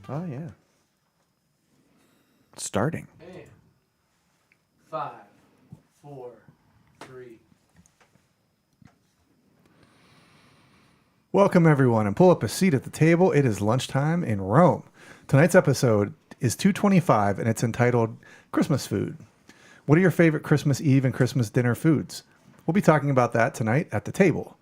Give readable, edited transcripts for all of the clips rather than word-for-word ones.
Oh, yeah. Starting. And 5, 4, 3. Welcome, everyone, and pull up a seat at the table. It is lunchtime in Rome. Tonight's episode is 225, and it's entitled Christmas Food. What are your favorite Christmas Eve and Christmas dinner foods? We'll be talking about that tonight at the table.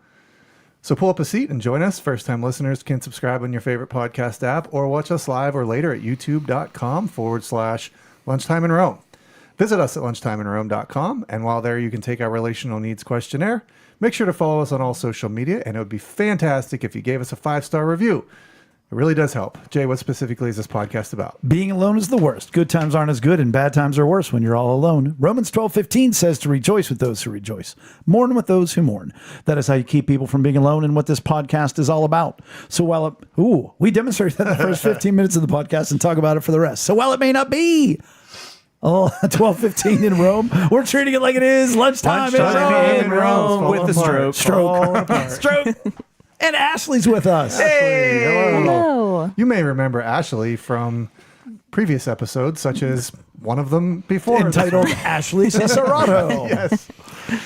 So pull up a seat and join us. First-time listeners can subscribe on your favorite podcast app or watch us live or later at youtube.com/lunchtime in Rome. Visit us at lunchtimeinrome.com, and while there, you can take our relational needs questionnaire. Make sure to follow us on all social media, and it would be fantastic if you gave us a 5-star review. It really does help. Jay, what specifically is this podcast about? Being alone is the worst. Good times aren't as good, and bad times are worse when you're all alone. Romans 12:15 says to rejoice with those who rejoice, mourn with those who mourn. That is how you keep people from being alone, and what this podcast is all about. So while we demonstrate that in the first 15 minutes of the podcast and talk about it for the rest. So while it may not be 12:15 in Rome, we're treating it like it is lunchtime in Rome with the stroke. And Ashley's with us. Hey! Hello. You may remember Ashley from previous episodes, such as one of them before. Entitled Ashley Cesarato. Yes.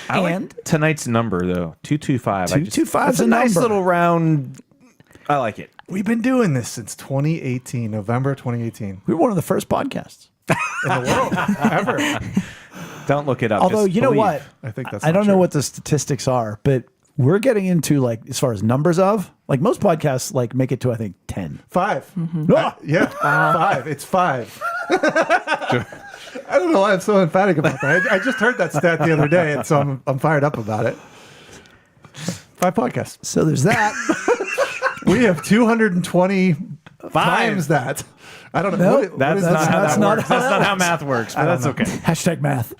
I like tonight's number, though. 225. 225 is a nice little round. I like it. We've been doing this since 2018, November 2018. We were one of the first podcasts In the world, ever. Don't look it up. Although, Just you know believe. what? I think that's I don't know true. what the statistics are, but we're getting into, like, as far as numbers of, like, most podcasts, like, make it to, I think, 10. 5. Mm-hmm. Yeah, 5. It's 5. I don't know why I'm so emphatic about that. I just heard that stat the other day, and so I'm fired up about it. 5 podcasts. So there's that. We have 220 times that. I don't know. Nope. That's not how that works. That's not how math works, but that's okay. Hashtag math.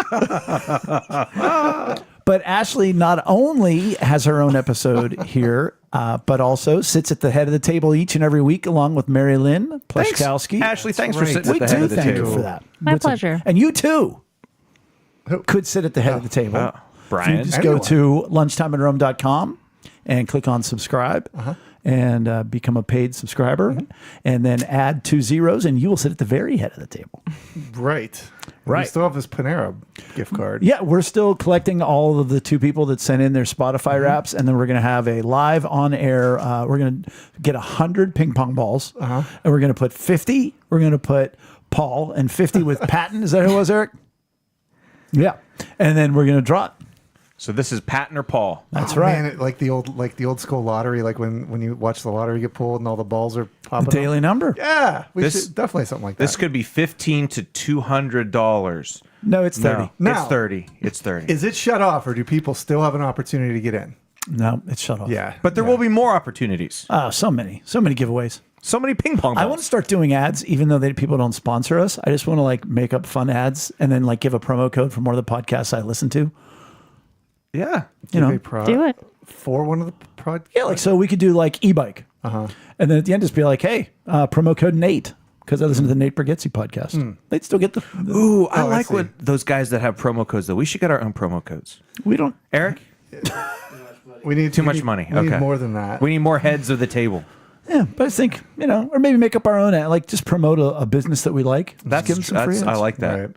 But Ashley not only has her own episode here, but also sits at the head of the table each and every week along with Mary Lynn Pleshkowski. Ashley, thanks for right. sitting We at the head do of the thank table. you for that. My pleasure. And you too could sit at the head of the table. Oh, Brian. You just go to lunchtimeinrome.com and click on subscribe and become a paid subscriber, and then add 2 zeros, and you will sit at the very head of the table. Right. Right. We still have this Panera gift card. Yeah, we're still collecting all of the 2 people that sent in their Spotify raps, and then we're going to have a live on air. We're going to get 100 ping pong balls, and we're going to put 50. We're going to put Paul and 50 with Patton. Is that who it was, Eric? Yeah, and then we're going to draw it. So this is Patton or Paul. That's right. Man, like the old school lottery, like when you watch the lottery get pulled and all the balls are popping. The daily number. Yeah, we This- should definitely something like that. This could be $15 to $200. No, it's 30. No, Now- it's 30. It's 30. Is it shut off, or do people still have an opportunity to get in? No, it's shut off. Yeah, But there will be more opportunities. Oh, so many giveaways. So many ping pong balls. I want to start doing ads, even though people don't sponsor us. I just want to like make up fun ads and then like give a promo code for more of the podcasts I listen to. Yeah. You know, Do it. for one of the projects. yeah, like so we could do like e-bike, and then at the end just be like, hey, promo code Nate because I listen to the Nate Bargatze podcast. They'd still get the Ooh, I I like see. what those guys that have promo codes, though. We should get our own promo codes. we don't. Eric? We need Too much money. We Okay. need more than that. We need more heads of the table. Yeah, but I think or maybe make up our own ad, like just promote a business that we like. Just That's, give them some free I ads. like that. Right.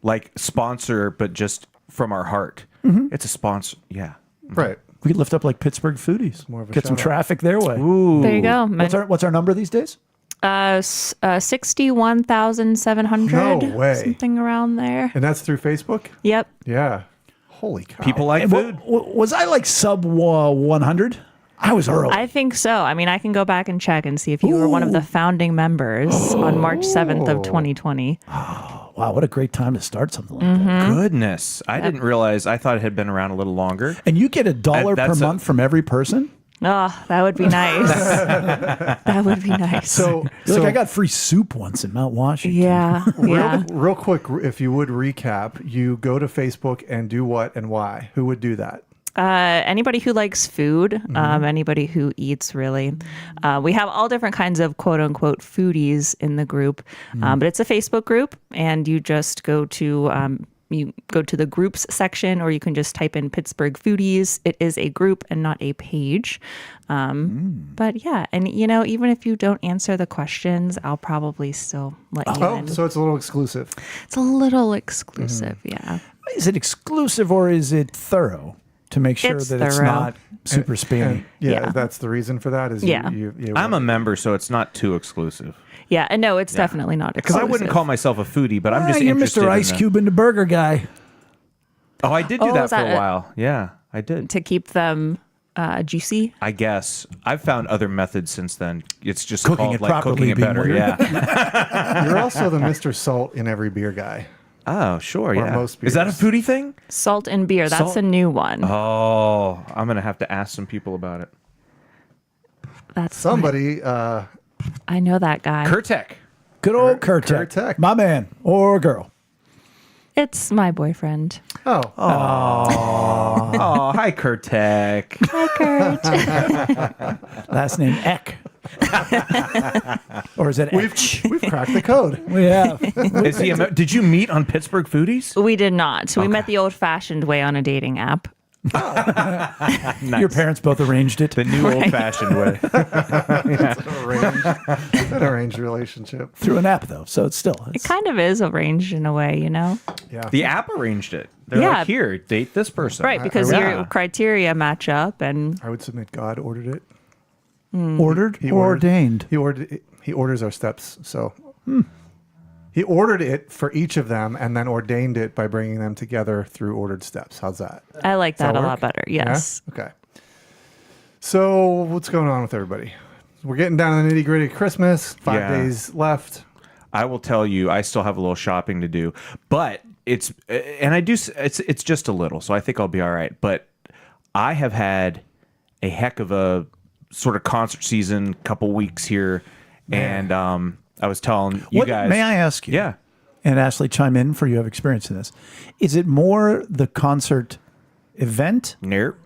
Like sponsor, but just from our heart. It's a sponsor. Yeah. Right. We could lift up like Pittsburgh foodies, more of a get some shout-out. traffic their way. Ooh. There you go. What's our number these days? 61,700. No way. Something around there. And that's through Facebook? Yep. Yeah. Holy cow. People like And food. was I like sub 100? I was early. I think so. I mean, I can go back and check and see if you were one of the founding members on March 7th of 2020. Wow, what a great time to start something like that. Goodness. I didn't realize. I thought it had been around a little longer. And you get $1 per That's month from every person? Oh, that would be nice. That would be nice. So, You're like, I got free soup once in Mount Washington. yeah. Yeah. real quick, if you would recap, you go to Facebook and do what and why? Who would do that? Anybody who likes food, anybody who eats, really. We have all different kinds of quote unquote foodies in the group, but it's a Facebook group, and you just go to you go to the groups section, or you can just type in Pittsburgh Foodies. It is a group and not a page. But yeah, and even if you don't answer the questions, I'll probably still let you in. So it's a little exclusive. It's a little exclusive, yeah. Is it exclusive or is it thorough to make sure It's that it's thorough. not super spammy? Yeah. That's the reason for that. Is Yeah. I'm a member, so it's not too exclusive. Yeah, and no, it's definitely not Because exclusive. I wouldn't call myself a foodie, but I'm just You're interested Mr. Ice in Cube and the burger guy. Oh, I did do Oh, that is for that a it? while. Yeah, I did. to keep them juicy. I guess I've found other methods since then. It's just Cooking called it like properly cooking it being better. weird. Yeah. You're also the Mr. Salt in every beer guy. Oh, sure. Yeah. most Is that a beers. foodie thing? Salt and beer. That's Salt- a new one. Oh, I'm gonna have to ask some people about it. That's Somebody, I know that guy. Kurtek. Good old Kurtek. Kurtek. My man or girl. It's my boyfriend. oh, Oh, hi, Kurtek. Hi, Kurt. Last name Eck. Or is it Etch? we've cracked the code. We have. Is he? Did you meet on Pittsburgh Foodies? We did not. We met the old-fashioned way on a dating app. Nice. Your parents both arranged it. The new old-fashioned way. An arranged relationship. Through an app, though. So it's still. It kind of is arranged in a way, Yeah. The app arranged it. They're Yeah. like, here, date this person. Right, because Yeah. your criteria match up, and I would submit God ordered it. ordered He or ordered- ordained. He ordered it. He orders our steps. So he ordered it for each of them and then ordained it by bringing them together through ordered steps. How's that? I like Does that that a work? lot better. Yeah? Yes. Okay. So what's going on with everybody? We're getting down to the nitty gritty of Christmas. 5 Yeah. days left. I will tell you, I still have a little shopping to do, but it's just a little, so I think I'll be all right. But I have had a heck of a sort of concert season, couple weeks here, and I was telling you guys. May I ask you? Yeah. And Ashley, chime in for you have experience in this. Is it more the concert event? Nope.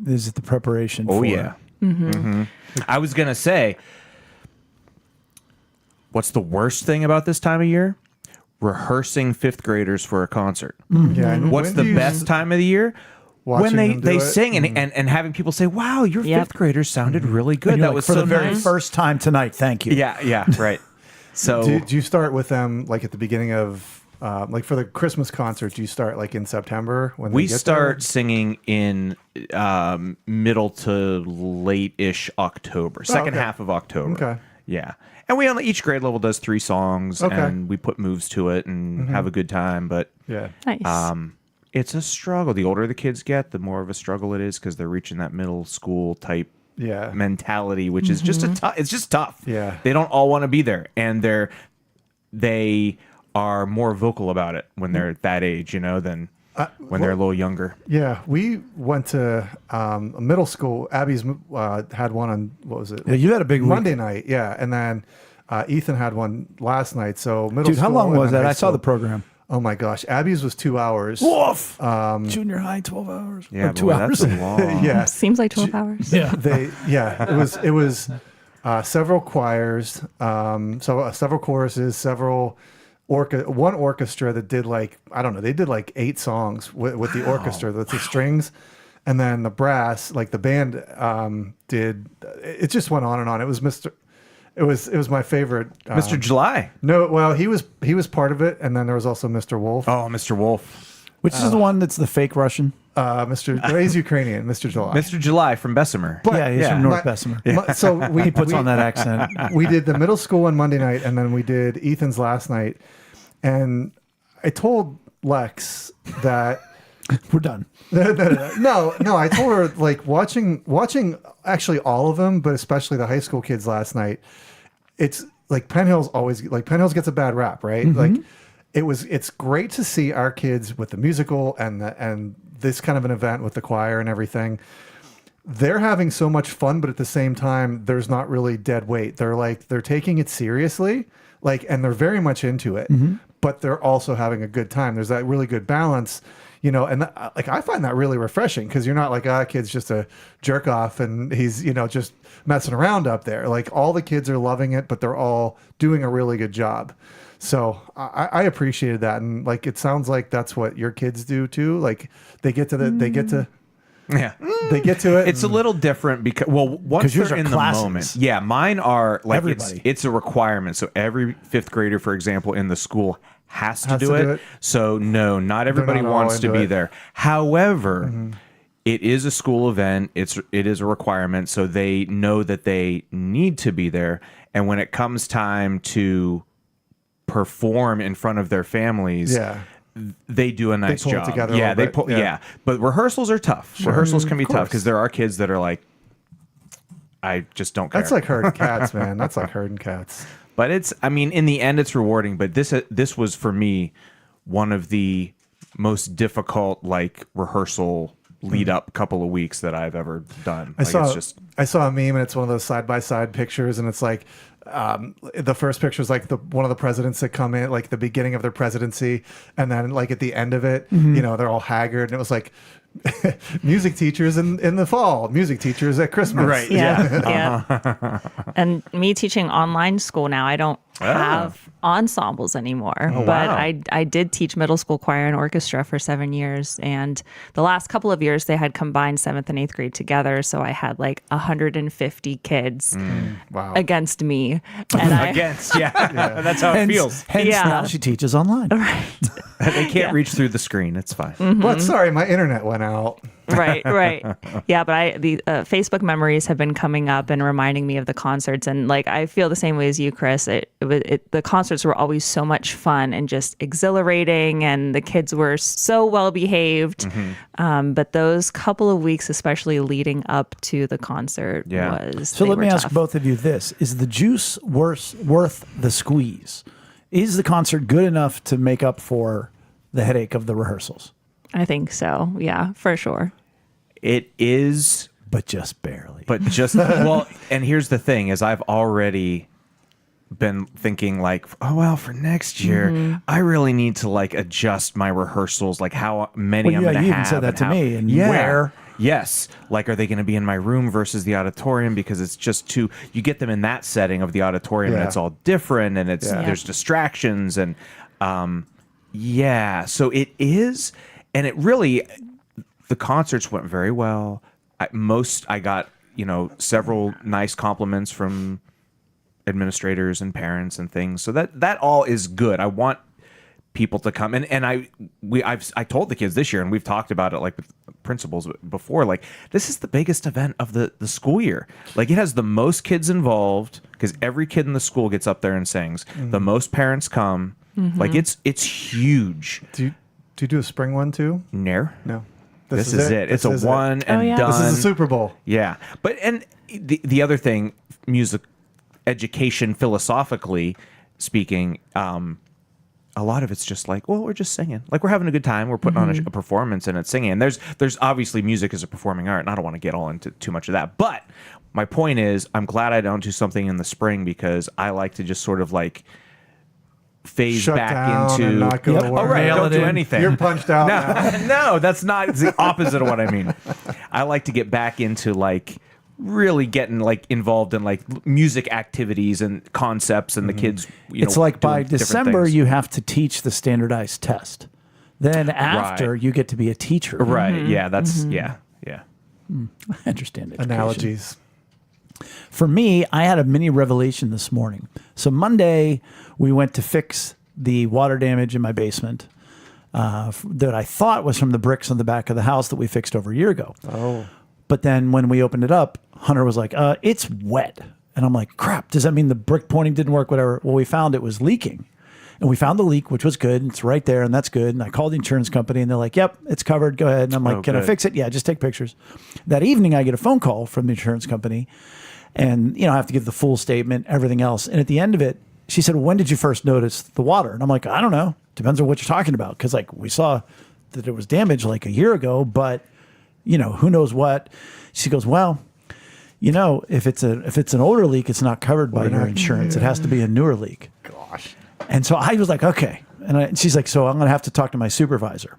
Is it the preparation? Oh for yeah. Mm-hmm. I was gonna say, what's the worst thing about this time of year? Rehearsing fifth graders for a concert. Yeah. and What's when the do you- best time of the year? Watching When them do they it? sing and having people say, "Wow, your Yep. fifth graders sounded really good." And you're That like, was for so the very nice. first time tonight. Thank you. Yeah, right. So Do you start with them like at the beginning of like for the Christmas concert? Do you start like in September when we they get start singing in middle to late-ish October, second okay. half of October. Okay. Yeah, and we only each grade level does 3 songs, Okay. and we put moves to it and have a good time. But there? Nice. it's a struggle. The older the kids get, the more of a struggle it is because they're reaching that middle school type Yeah. mentality, which is just it's just tough. Yeah. They don't all want to be there, and they are more vocal about it when they're that age, than when they're a little younger. Yeah, we went to a middle school. Abby's had one on what was it? Yeah, you had a big week. Monday night. Yeah, and then Ethan had one last night. So middle Dude, school. how long and was then that? high I saw school. the program. Oh my gosh, Abby's was 2 hours. Woof. Junior high, 12 hours. Yeah, Or 2 boy, hours. that's a long. Yeah, Seems like 12 hours. Yeah. it was several choirs, several choruses, one orchestra that did like I don't know, they did like 8 songs with the orchestra, with the strings, and then the brass, like the band, did. It just went on and on. It was It was my favorite. Mr. July. No, well, he was part of it, and then there was also Mr. Wolf. Oh, Mr. Wolf. Which is the one that's the fake Russian? He's Ukrainian, Mr. July. Mr. July from Bessemer. But- Yeah, he's from North Bessemer. So He puts on that accent. We did the middle school one Monday night, and then we did Ethan's last night. And I told Lex that We're done. no, I told her like watching actually all of them, but especially the high school kids last night. It's like Penn Hills gets a bad rap, right? Like it's great to see our kids with the musical and this kind of an event with the choir and everything. They're having so much fun, but at the same time, there's not really dead weight. They're taking it seriously, and they're very much into it. but they're also having a good time. There's that really good balance, you know, and like I find that really refreshing because you're not like, kid's just a jerk off and he's, you know, just messing around up there. Like all the kids are loving it, but they're all doing a really good job. So I appreciated that. And like, it sounds like that's what your kids do too. Like they get to Yeah. they get to it. It's a little different because once yours they're are in classes. the moment. Yeah, mine are like Everybody. it's a requirement. So every fifth grader, for example, in the school has to do it. So no, not everybody not all wants to into be it. there. However, it is a school event. It is a requirement. So they know that they need to be there. And when it comes time to perform in front of their families, they do a nice pull it job. together a Yeah, little they bit. pull. Yeah. Yeah, but rehearsals are tough. Rehearsals can be tough course. because there are kids that are like, I just don't care. That's like herding cats, man. That's like herding cats. But it's, I mean, in the end, it's rewarding. But this was for me one of the most difficult like rehearsal lead up couple of weeks that I've ever done. I saw it's I saw a meme and it's one of those side by side pictures and it's like the first picture is like one of the presidents that come in like the beginning of their presidency and then like at the end of it, you know, they're all haggard and it was like music teachers in the fall, music teachers at Christmas. Right. Yeah. And me teaching online school now, I don't have ensembles anymore. But wow. I did teach middle school choir and orchestra for 7 years. And the last couple of years, they had combined 7th and 8th grade together. So I had like 150 kids Wow. against me. And against, that's how it feels. Hence Yeah. now she teaches online. They can't reach through the screen. It's fine. What? Sorry, my internet went out. right. Yeah, but the Facebook memories have been coming up and reminding me of the concerts, and like I feel the same way as you, Chris. The concerts were always so much fun and just exhilarating, and the kids were so well behaved. But those couple of weeks, especially leading up to the concert, was So let me ask tough. both of you this: is the juice worth the squeeze? Is the concert good enough to make up for the headache of the rehearsals? I think so. Yeah, for sure. It is, But just barely. but just well. And here's the thing: is I've already been thinking like, oh well, for next year, I really need to like adjust my rehearsals, like how many Well, I'm yeah, going to you have. even said that and to how- me, and yeah. where. Yes. Like, are they going to be in my room versus the auditorium? Because it's just too, you get them in that setting of the auditorium and Yeah. it's all different and it's, Yeah. there's distractions and, so it is. And it really, the concerts went very well. I got, several nice compliments from administrators and parents and things. So that all is good. I want people to come and I told the kids this year, and we've talked about it like with principals before, like this is the biggest event of the school year. Like it has the most kids involved because every kid in the school gets up there and sings. The most parents come. Like it's huge. Do you do a spring one too? No. This is it. It's This a is one and yeah. done. This is the Super Bowl. Yeah. But and the other thing, music education philosophically speaking, a lot of it's just like, well, we're just singing. Like we're having a good time. We're putting on a performance and it's singing. And there's obviously music is a performing art, and I don't want to get all into too much of that. But my point is I'm glad I don't do something in the spring because I like to just sort of like phase Shut back down into and not go to work. Oh, right, Mail don't it do in. anything. You're punched out. now. No, that's not. It's the opposite of what I mean. I like to get back into like really getting like involved in like music activities and concepts and the kids. It's like by doing different December, things. you have to teach the standardized test. Then after, you get to be a teacher. Right. Yeah. That's yeah. I understand education. Analogies. For me, I had a mini revelation this morning. So Monday, we went to fix the water damage in my basement that I thought was from the bricks on the back of the house that we fixed over a year ago. Oh. But then when we opened it up, Hunter was like, it's wet. And I'm like, crap, does that mean the brick pointing didn't work? Whatever. Well, we found it was leaking. And we found the leak, which was good. It's right there, and that's good. And I called the insurance company, and they're like, yep, it's covered. Go ahead. And I'm like, Oh, can I good. fix it? Yeah, just take pictures. That evening, I get a phone call from the insurance company. And, I have to give the full statement, everything else. And at the end of it, she said, well, when did you first notice the water? And I'm like, I don't know. Depends on what you're talking about. Because, like, we saw that it was damaged like a year ago, but, who knows what. She goes, well, if it's an older leak, it's not covered by your insurance. It has to be a newer leak. Gosh. And so I was like, okay, And she's like, so I'm going to have to talk to my supervisor.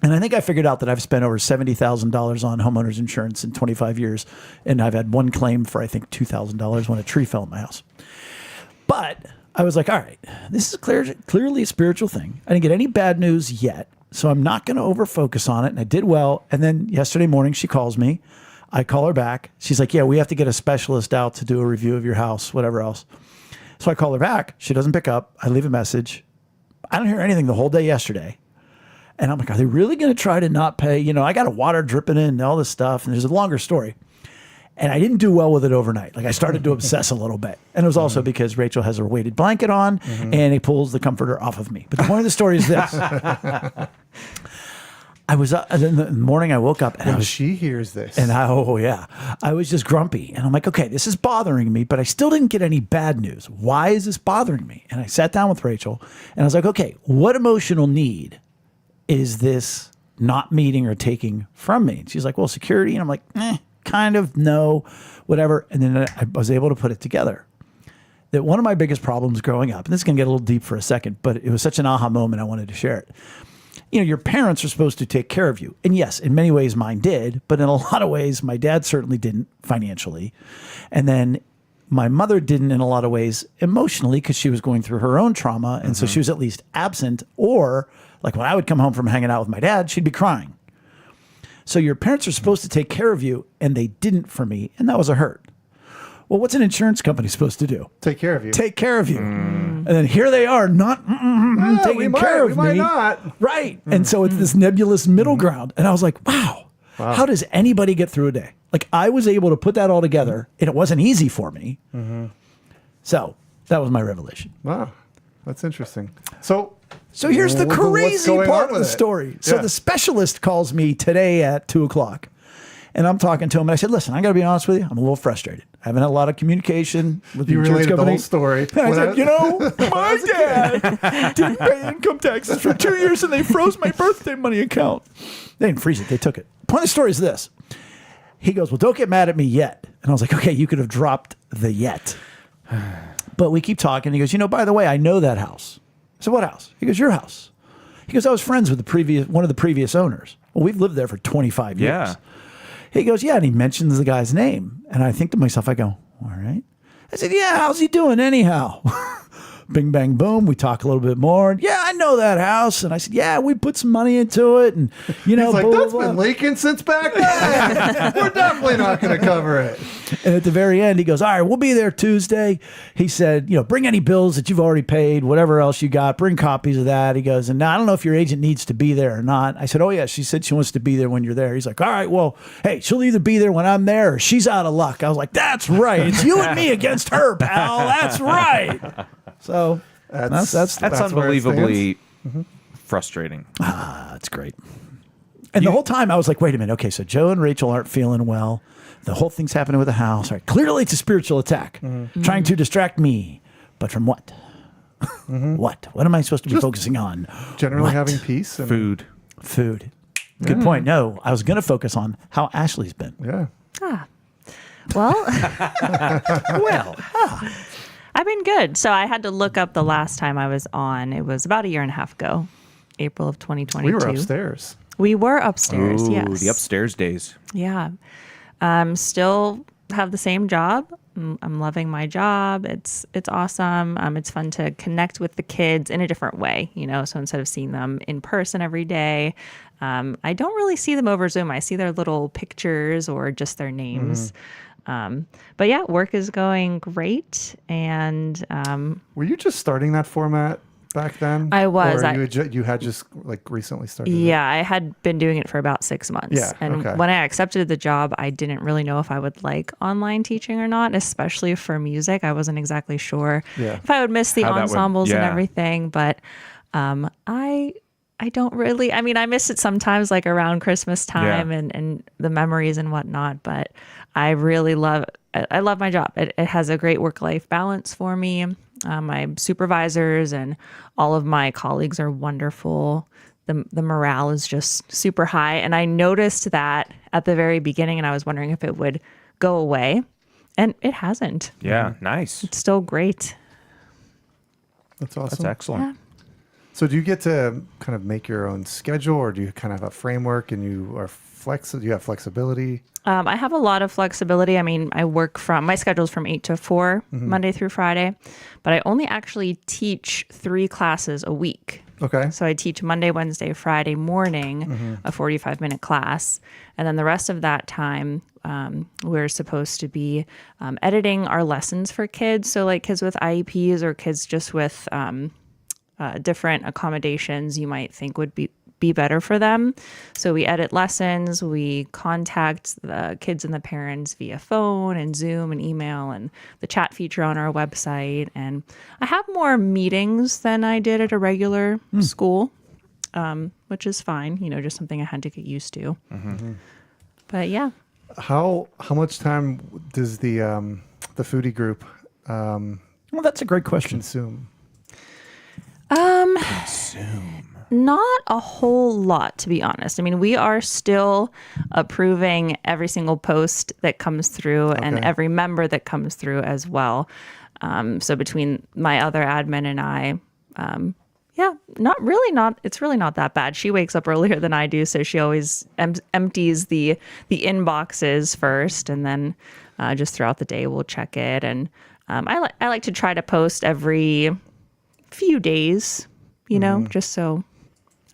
And I think I figured out that I've spent over $70,000 on homeowners insurance in 25 years. And I've had one claim for, I think, $2,000 when a tree fell in my house. But I was like, all right, this is clearly a spiritual thing. I didn't get any bad news yet. So I'm not going to over-focus on it. And I did well. And then yesterday morning, she calls me. I call her back. She's like, yeah, we have to get a specialist out to do a review of your house, whatever else. So I call her back. She doesn't pick up. I leave a message. I don't hear anything the whole day yesterday. And I'm like, are they really going to try to not pay? You know, I got a water dripping in and all this stuff. And there's a longer story. And I didn't do well with it overnight. Like I started to obsess a little bit. And it was also because Rachel has her weighted blanket on and he pulls the comforter off of me. But the point of the story is this. I was in the morning, I woke up and she hears this. And I was just grumpy. And I'm like, okay, this is bothering me, but I still didn't get any bad news. Why is this bothering me? And I sat down with Rachel and I was like, okay, what emotional need is this not meeting or taking from me? And she's like, well, security. And I'm like, kind of, no, whatever. And then I was able to put it together. That one of my biggest problems growing up, and this is going to get a little deep for a second, but it was such an aha moment, I wanted to share it. You know, your parents are supposed to take care of you. And yes, in many ways mine did, but in a lot of ways my dad certainly didn't financially. And then my mother didn't in a lot of ways emotionally because she was going through her own trauma. And so she was at least absent, or like when I would come home from hanging out with my dad, she'd be crying. So your parents are supposed to take care of you, and they didn't for me, and that was a hurt. Well, what's an insurance company supposed to do? Take care of you. Take care of you. And then here they are not taking care of me. We might not. Right. And so it's this nebulous middle ground. And I was like, wow, how does anybody get through a day? Like I was able to put that all together, and it wasn't easy for me. So that was my revelation. Wow. That's interesting. So here's the crazy part of the story. So Yeah. the specialist calls me today at 2:00, and I'm talking to him, and I said, listen, I got to be honest with you. I'm a little frustrated. I haven't had a lot of communication with the You insurance related the company. whole story. And I said, you know, my dad didn't pay income taxes for 2 years, and they froze my birthday money account. They didn't freeze it. They took it. Point of the story is this. He goes, well, don't get mad at me yet. And I was like, okay, you could have dropped the yet. But we keep talking. He goes, you know, by the way, I know that house. I said, what house? He goes, your house. He goes, I was friends with one of the previous owners. Well, we've lived there for 25 years. Yeah. He goes, yeah, and he mentions the guy's name. And I think to myself, I go, all right. I said, yeah, how's he doing anyhow? Bing, bang, boom. We talk a little bit more. Yeah, I know that house. And I said, yeah, we put some money into it. And, you know, He's like, blah, that's blah, been blah. leaking since back then. We're definitely not going to cover it. And at the very end, he goes, all right, we'll be there Tuesday. He said, you know, bring any bills that you've already paid, whatever else you got, bring copies of that. He goes, and now I don't know if your agent needs to be there or not. I said, oh, yeah, she said she wants to be there when you're there. He's like, all right, well, hey, she'll either be there when I'm there or she's out of luck. I was like, that's right. It's you and me against her, pal. That's right. So that's That's where it unbelievably frustrating. that's great. And the whole time I was like, wait a minute. Okay, so Joe and Rachel aren't feeling well. The whole thing's happening with the house. All right, clearly it's a spiritual attack, trying to distract me. But from what? What? What am I supposed to be focusing on? Generally What? having peace. And, Food. Good point. No, I was going to focus on how Ashley's been. Yeah. Well, Well, I've been good. So I had to look up the last time I was on. It was about a year and a half ago, April of 2022. We were upstairs. We were upstairs, ooh, yes. the upstairs days. Yeah. Still have the same job. I'm loving my job. It's awesome. It's fun to connect with the kids in a different way, you know. So instead of seeing them in person every day, I don't really see them over Zoom. I see their little pictures or just their names. But yeah, work is going great. And Were you just starting that format back then? I was. Or you had just like recently started it? yeah, I had been doing it for about 6 months. Yeah, And okay. when I accepted the job, I didn't really know if I would like online teaching or not, especially for music. I wasn't exactly sure Yeah. if I would miss the How that would- ensembles and yeah. everything. But I don't really, I mean, I miss it sometimes like around Christmas time and the memories and whatnot, but I really love my job. It has a great work-life balance for me. My supervisors and all of my colleagues are wonderful. The morale is just super high. And I noticed that at the very beginning, and I was wondering if it would go away. And it hasn't. Yeah, nice. It's still great. That's awesome. That's excellent. So do you get to kind of make your own schedule, or do you kind of have a framework and you are flexible? Do you have flexibility? I have a lot of flexibility. I mean, my schedule's from 8 to 4, Monday through Friday, but I only actually teach 3 classes a week. Okay. So I teach Monday, Wednesday, Friday morning, a 45-minute class. And then the rest of that time, we're supposed to be editing our lessons for kids. So like kids with IEPs or kids just with different accommodations you might think would be better for them. So we edit lessons, we contact the kids and the parents via phone and Zoom and email and the chat feature on our website. And I have more meetings than I did at a regular school, which is fine, just something I had to get used to. But yeah. How much time does the foodie group Well, that's a great question. consume? Not a whole lot, to be honest. I mean, we are still approving every single post that comes through and every member that comes through as well. So between my other admin and I, it's really not that bad. She wakes up earlier than I do, so she always empties the inboxes first, and then just throughout the day we'll check it. And I like to try to post every few days, just so.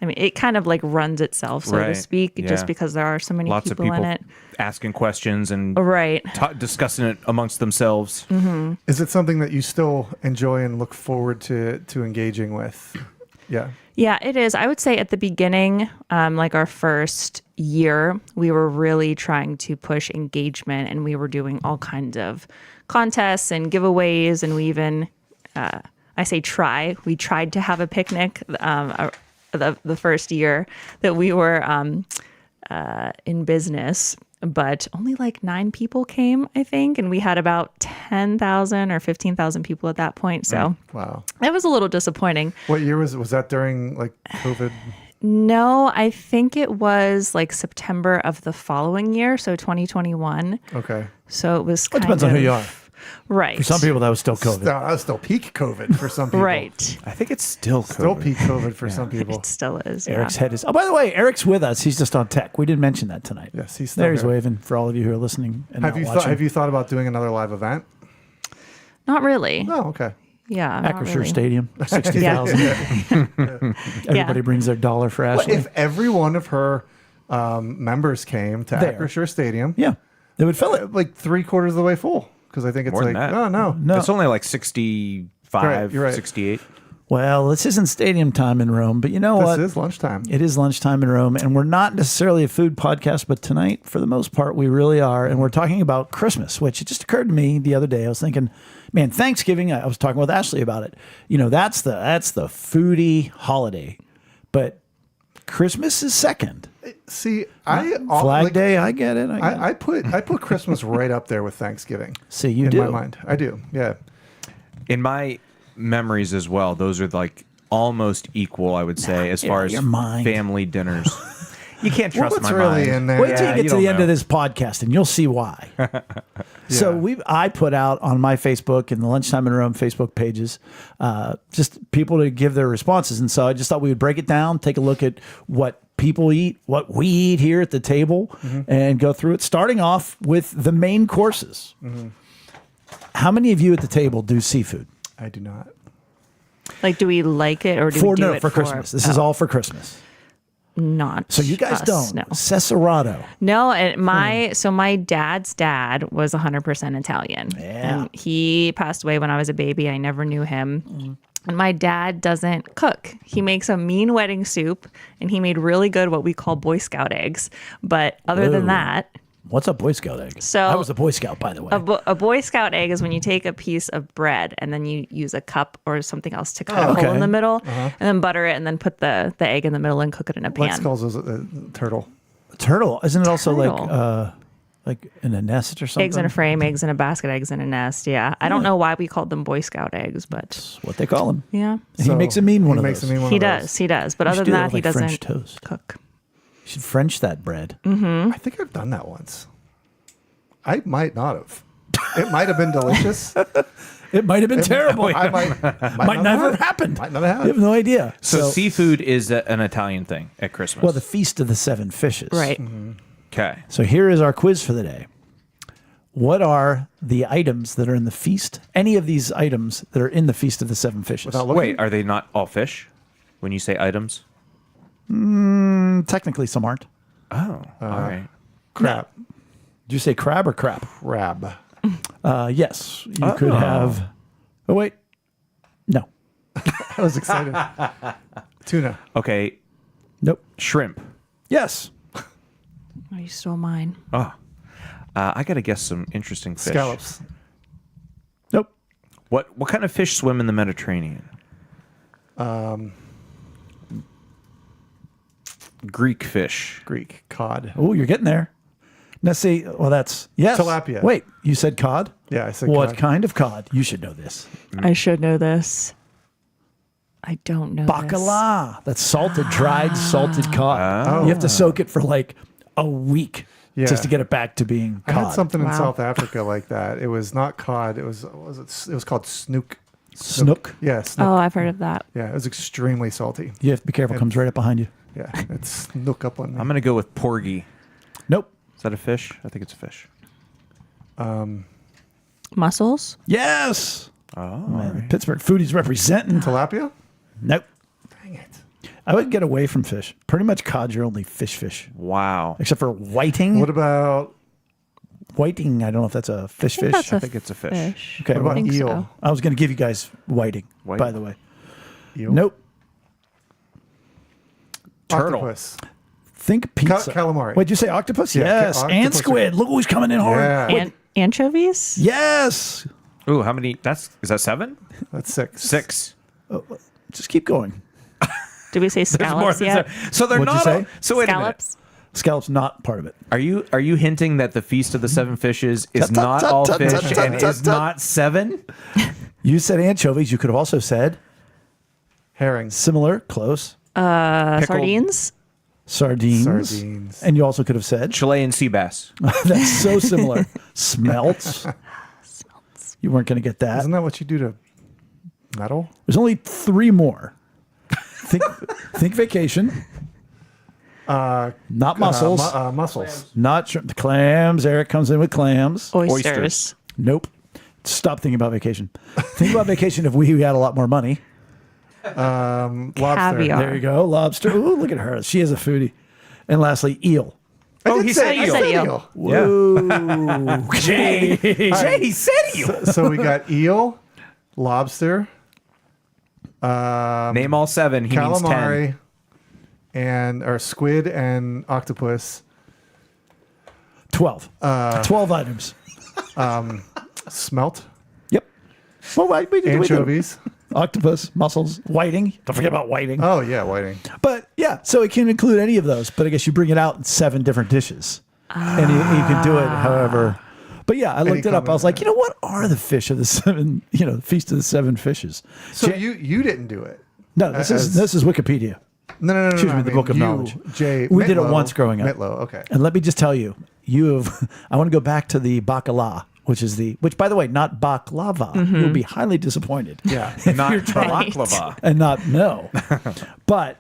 I mean, it kind of like runs itself, so to speak, just because there are so many Lots people of people in it. asking questions and discussing it amongst themselves. Is it something that you still enjoy and look forward to engaging with? Yeah. Yeah, it is. I would say at the beginning, like our first year, we were really trying to push engagement, and we were doing all kinds of contests and giveaways, and we even, we tried to have a picnic the first year that we were in business, but only like 9 people came, I think, and we had about 10,000 or 15,000 people at that point. So Wow. it was a little disappointing. What year was that during like COVID? No, I think it was like September of the following year, so 2021. Okay. So it was It kind depends on who you are. Right. For some people, that was still COVID. That was still peak COVID for some people. Right. I think it's still COVID. Still peak COVID for some people. It still is. Eric's head is. Oh, by the way, Eric's with us. He's just on tech. We didn't mention that tonight. Yes, he's still there. He's here. waving for all of you who are listening and Have you thought about doing another live event? Not really. Oh, okay. Yeah. Not Acrisure really. Stadium, 60,000. Everybody brings their dollar for Ashley. If every one of her members came to There. Acrisure Stadium, Yeah, they would fill it. like 3/4 of the way full, because I think it's More than like, that. oh no, No. It's only like 65, Right, you're right. 68. Well, this isn't stadium time in Rome, but you know what? this is lunchtime. It is lunchtime in Rome, and we're not necessarily a food podcast, but tonight, for the most part, we really are. And we're talking about Christmas, which it just occurred to me the other day. I was thinking, man, Thanksgiving, I was talking with Ashley about it. That's the foodie holiday, but Christmas is second. See, Flag Day, I get it. I put Christmas right up there with Thanksgiving. See, you in do. my mind. I do. Yeah. In my memories as well, those are like almost equal, I would say, as far as your mind. family dinners. You can't trust What's my really mind. in there? Wait till Yeah, you get you to the don't end know. of this podcast, and you'll see why. So I put out on my Facebook and the Lunchtime in Rome Facebook pages, just people to give their responses. And so I just thought we would break it down, take a look at what people eat, what we eat here at the table, and go through it, starting off with the main courses. How many of you at the table do seafood? I do not. Like, do we like it or do we do it for Christmas? This is all for Christmas. Not. So you guys us, don't. No. Cesarato. No, and my dad's dad was 100% Italian. Yeah. And he passed away when I was a baby. I never knew him. And my dad doesn't cook. He makes a mean wedding soup, and he made really good what we call Boy Scout eggs. But other than Ooh. that, What's a Boy Scout egg? So- I was a Boy Scout, by the way. a Boy Scout egg is when you take a piece of bread and then you use a cup or something else to cut a hole okay. in the middle, and then butter it, and then put the egg in the middle and cook it in a Lex pan. calls those a turtle. Turtle. Isn't it also Turtle. like in a nest or something? Eggs in a frame, eggs in a basket, eggs in a nest. Yeah. I don't know why we called them Boy Scout eggs, but That's what they call them. yeah. And he makes a mean one of those. He does. But You other should do than that that, with, he like, French doesn't toast. cook. You should French that bread. I think I've done that once. I might not have. It might have been delicious. It might have been terrible. I might Might not never have. happened. Might not have. You have no idea. So seafood is an Italian thing at Christmas. well, the Feast of the Seven Fishes. Right. Okay. So here is our quiz for the day. What are the items that are in the feast? Any of these items that are in the Feast of the Seven Fishes? Without looking. Wait, are they not all fish when you say items? Technically, some aren't. Oh, all right. Crab. Did you say crab or crap? Crab. Yes. You could have. Oh, wait. No. I was excited. Tuna. Okay, Nope. shrimp. Yes. Oh, you stole mine. Oh, I got to guess some interesting fish. Scallops. Nope. What kind of fish swim in the Mediterranean? Greek fish. Greek. Cod. Oh, you're getting there. Now, see, well, that's yes. Tilapia. Wait, you said cod? Yeah, I said What cod. kind of cod? You should know this. I should know this. I don't know. Baccalà. That's salted, dried, salted cod. You have to soak it for like a week Yeah. just to get it back to being I cod. had something in Wow. South Africa like that. It was not cod. It was it was called snook. Snook. Yeah, snook. Oh, I've heard of that. Yeah, it was extremely salty. You have to be careful. Comes right up behind you. Yeah, it's snook up on me. I'm going to go with porgy. Nope. Is that a fish? I think it's a fish. Mussels? Yes. Oh, Man, Pittsburgh foodies representing. Tilapia? Nope. Dang it. I would get away from fish. Pretty much cod's your only fish. wow. Except for whiting. What about Whiting, I don't know if that's a fish. That's I a think it's a fish. Okay, what well, about think eel? so. I was going to give you guys whiting, Whiting. by the way. Eel? Nope. Turtle. Octopus. Think pizza. calamari. Wait, did you say octopus? Yeah, Yes. And octopus. squid. Look who's coming in hard. Yeah, Anchovies? Yes. Ooh, how many? Is that 7? that's 6. 6. Just keep going. Did we say scallops yet? So they're What'd you not. say? So wait Scallops? Scallop's not part of it. a minute. Are you hinting that the Feast of the Seven Fishes is Tut, tut, not tut, all tut, fish tut, tut, and tut, is tut. not 7? You said anchovies. You could have also said Herrings. similar, close. Sardines? Sardines. Sardines. And you also could have said Chilean sea bass. that's so similar. Smelts. You weren't going to get that. Isn't that what you do to metal? There's only 3 more. Think vacation. Not mussels. Mussels. Not shrimp. The clams. Eric comes in with clams. Oysters. Nope. Stop thinking about vacation. Think about vacation if we had a lot more money. Lobster. Caviar. There you go. Lobster. Ooh, look at her. She is a foodie. And lastly, eel. Oh, he said I eel. said eel. Whoa. Jay, he said eel. So we got eel, lobster, Name all 7. He means 10. calamari, or squid and octopus, 12. 12 items. smelt, Yep. Well, we did anchovies. octopus, mussels, whiting. Don't forget about whiting. Oh yeah, whiting. But yeah, so it can include any of those. But I guess you bring it out in 7 different dishes, and you can do it however. But yeah, I looked it up. I was like, you know, what are the fish of the 7? You know, the Feast of the 7 Fishes. So you didn't do it. No, this is Wikipedia. No. Excuse me, I the mean, Book of you, Knowledge. Jay, We did it Mitlow- once growing up. Mitlow, okay. And let me just tell you, I want to go back to the baccalà, which by the way, not baklava. You'll be highly disappointed. Yeah. Not Right. baklava. And not no. But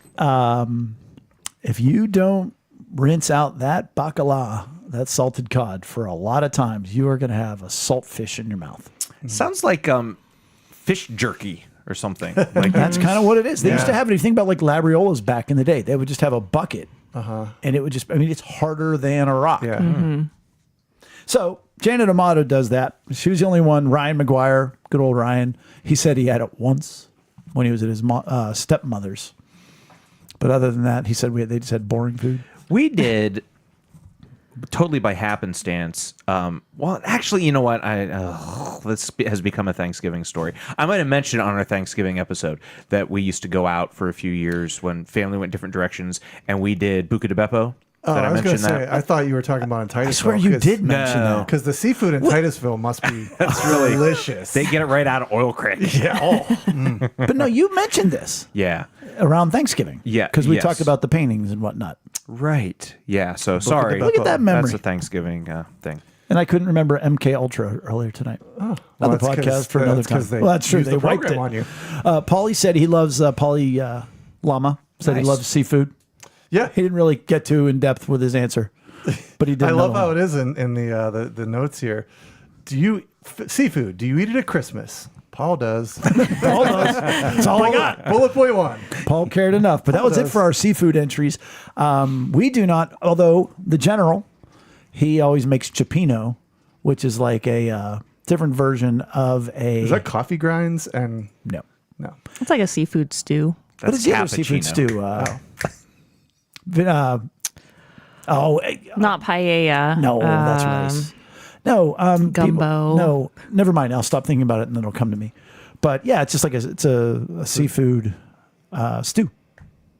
if you don't rinse out that baccalà, that salted cod, for a lot of times, you are going to have a salt fish in your mouth. Sounds like fish jerky or something. Like That's kind of what it is. They used Yeah. to have it. If you think about like labriolas back in the day, they would just have a bucket. And it would just, I mean, it's harder than a rock. Yeah. So Janet Amato does that. She was the only one. Ryan McGuire, good old Ryan, he said he had it once when he was at his stepmother's. But other than that, he said they just had boring food. we did totally by happenstance. Well, actually, you know what? This has become a Thanksgiving story. I might have mentioned on our Thanksgiving episode that we used to go out for a few years when family went different directions, and we did buca de beppo. Oh, Did I was going to mention say, that? I thought you were talking about in I Titusville. swear you did mention No. that. Because the seafood in Titusville must be really delicious. They get it right out of Oil Creek. yeah. Oh. But no, you mentioned this Yeah. around Thanksgiving. Yeah, Because we yes. talked about the paintings and whatnot. Right. Yeah. So sorry. Look at that memory. That's a Thanksgiving thing. And I couldn't remember MK Ultra earlier tonight. Well, Another that's 'cause- podcast for another that's time. 'cause they Well, that's true. used They the wiped program it on you. Paulie said he loves Llama. Said he Nice. loves seafood. Yeah. He didn't really get too in depth with his answer, but he did. I love know how one. it is in the notes here. Do you seafood? Do you eat it at Christmas? Paul does. Paul does. That's all I got. Bullet point 1. Paul cared enough, but that was it does. for our seafood entries. We do not, although the general, he always makes cioppino, which is like a different version of a. Is that coffee grinds and no? no? It's like a seafood stew. What is the other seafood stew? Not paella. No, that's rice. No, Gumbo. no, never mind. I'll stop thinking about it, and then it'll come to me. But yeah, it's just like it's a seafood stew.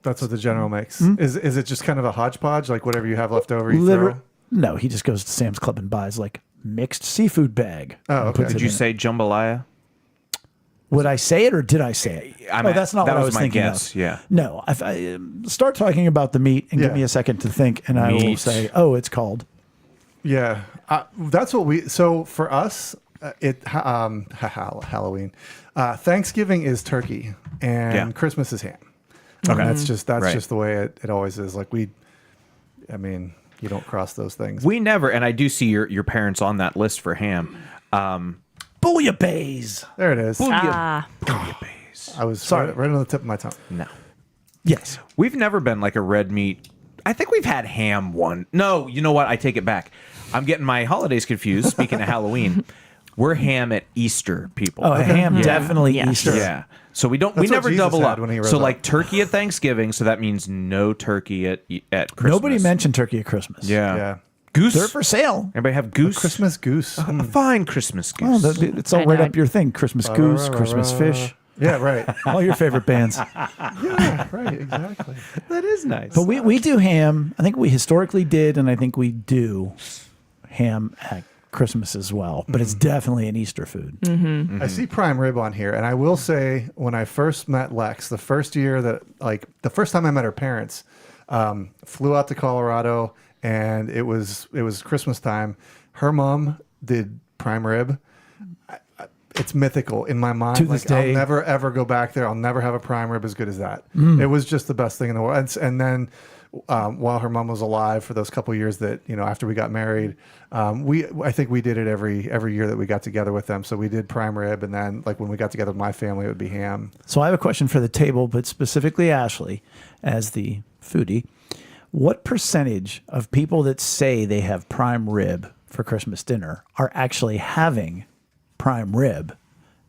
That's what the general makes. Hmm? Is it just kind of a hodgepodge, like whatever you have left over? You Literally, throw? no. He just goes to Sam's Club and buys like mixed seafood bag. Oh, and okay. puts it Did you in it. say jambalaya? Would I say it or did I say it? That's not that what I was was my thinking guess. of. Yeah. No, if I start talking about the meat and give Yeah. me a second to think, and I will Meat. say, oh, it's called. Yeah, that's what we. So for us, Halloween, Thanksgiving is turkey, and Yeah. Christmas is ham. Okay. And that's just Right. the way it always is. Like I mean, you don't cross those things. We never, and I do see your parents on that list for ham. Bouillabaisse. There it is. Bouillabaisse. I was Sorry. right on the tip of my tongue. No. Yes. We've never been like a red meat. I think we've had ham one. No, you know what? I take it back. I'm getting my holidays confused. Speaking of Halloween, we're ham at Easter, people. Oh, ham definitely Yeah. Easter. Yeah. So we That's never what Jesus double had up. when he rose So up. like turkey at Thanksgiving, so that means no turkey at Christmas. Nobody mentioned turkey at Christmas. Yeah. Yeah. Goose. They're for sale. Everybody have goose. Christmas goose. A fine Christmas Oh, goose. it's all I right know. up your thing. Christmas goose, Christmas fish, Yeah, right. all your favorite bands. Yeah, right. Exactly. That is nice. But we do ham. I think we historically did, and I think we do ham at Christmas as well. But it's definitely an Easter food. I see prime rib on here, and I will say, when I first met Lex, the first time I met her parents, flew out to Colorado, and it was Christmas time. Her mom did prime rib. It's mythical in my mind. To this day. I'll never ever go back there. I'll never have a prime rib as good as that. It was just the best thing in the world. And then while her mom was alive, for those couple years that after we got married, I think we did it every year that we got together with them. So we did prime rib, and then like when we got together with my family, it would be ham. So I have a question for the table, but specifically Ashley, as the foodie. What percentage of people that say they have prime rib for Christmas dinner are actually having prime rib,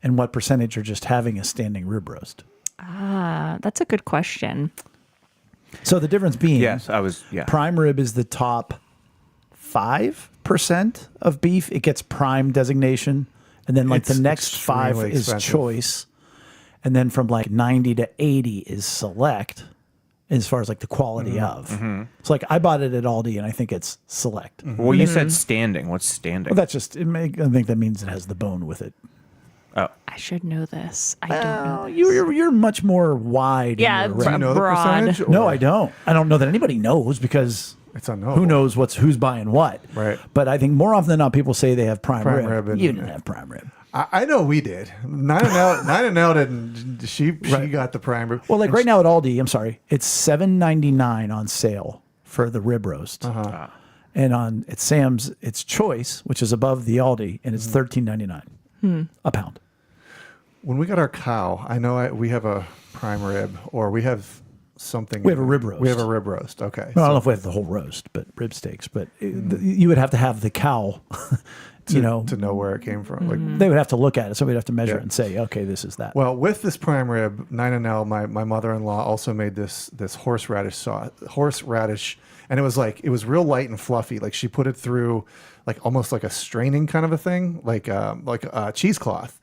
and what percentage are just having a standing rib roast? That's a good question. So the difference being, yes, I was. Yeah. prime rib is the top 5% of beef. It gets prime designation, and then like It's the next 5 extremely is expensive. choice, and then from like 90 to 80 is select, as far as like the quality of. So like I bought it at Aldi, and I think it's select. Well, you said standing. What's standing? Well, that's just I think that means it has the bone with it. Oh, I should know this. I don't know. Oh, you're much more wide. Yeah, in your it's Do you know the broad. percentage? No, or- I don't. I don't know that anybody knows because It's unknowable. who knows who's buying what. Right. But I think more often than not, people say they have prime Prime rib. rib and- You didn't have prime rib. I know we did. Nine and out, and she got the prime rib. Well, like right now at Aldi, I'm sorry, it's $7.99 on sale for the rib roast. And at Sam's, it's choice, which is above the Aldi, and it's $13.99 a pound. When we got our cow, I know we have a prime rib, or we have something. We have a rib roast. We have a rib roast. Okay. Well, I don't know if we have the whole roast, but rib steaks. But you would have to have the cow, to know where it came from. Like, they would have to look at it. Somebody would have to measure Yeah. it and say, okay, this is that. well, with this prime rib, Nina Nell, my mother-in-law, also made this horseradish sauce, and it was real light and fluffy. Like she put it through, like almost like a straining kind of a thing, like a cheesecloth.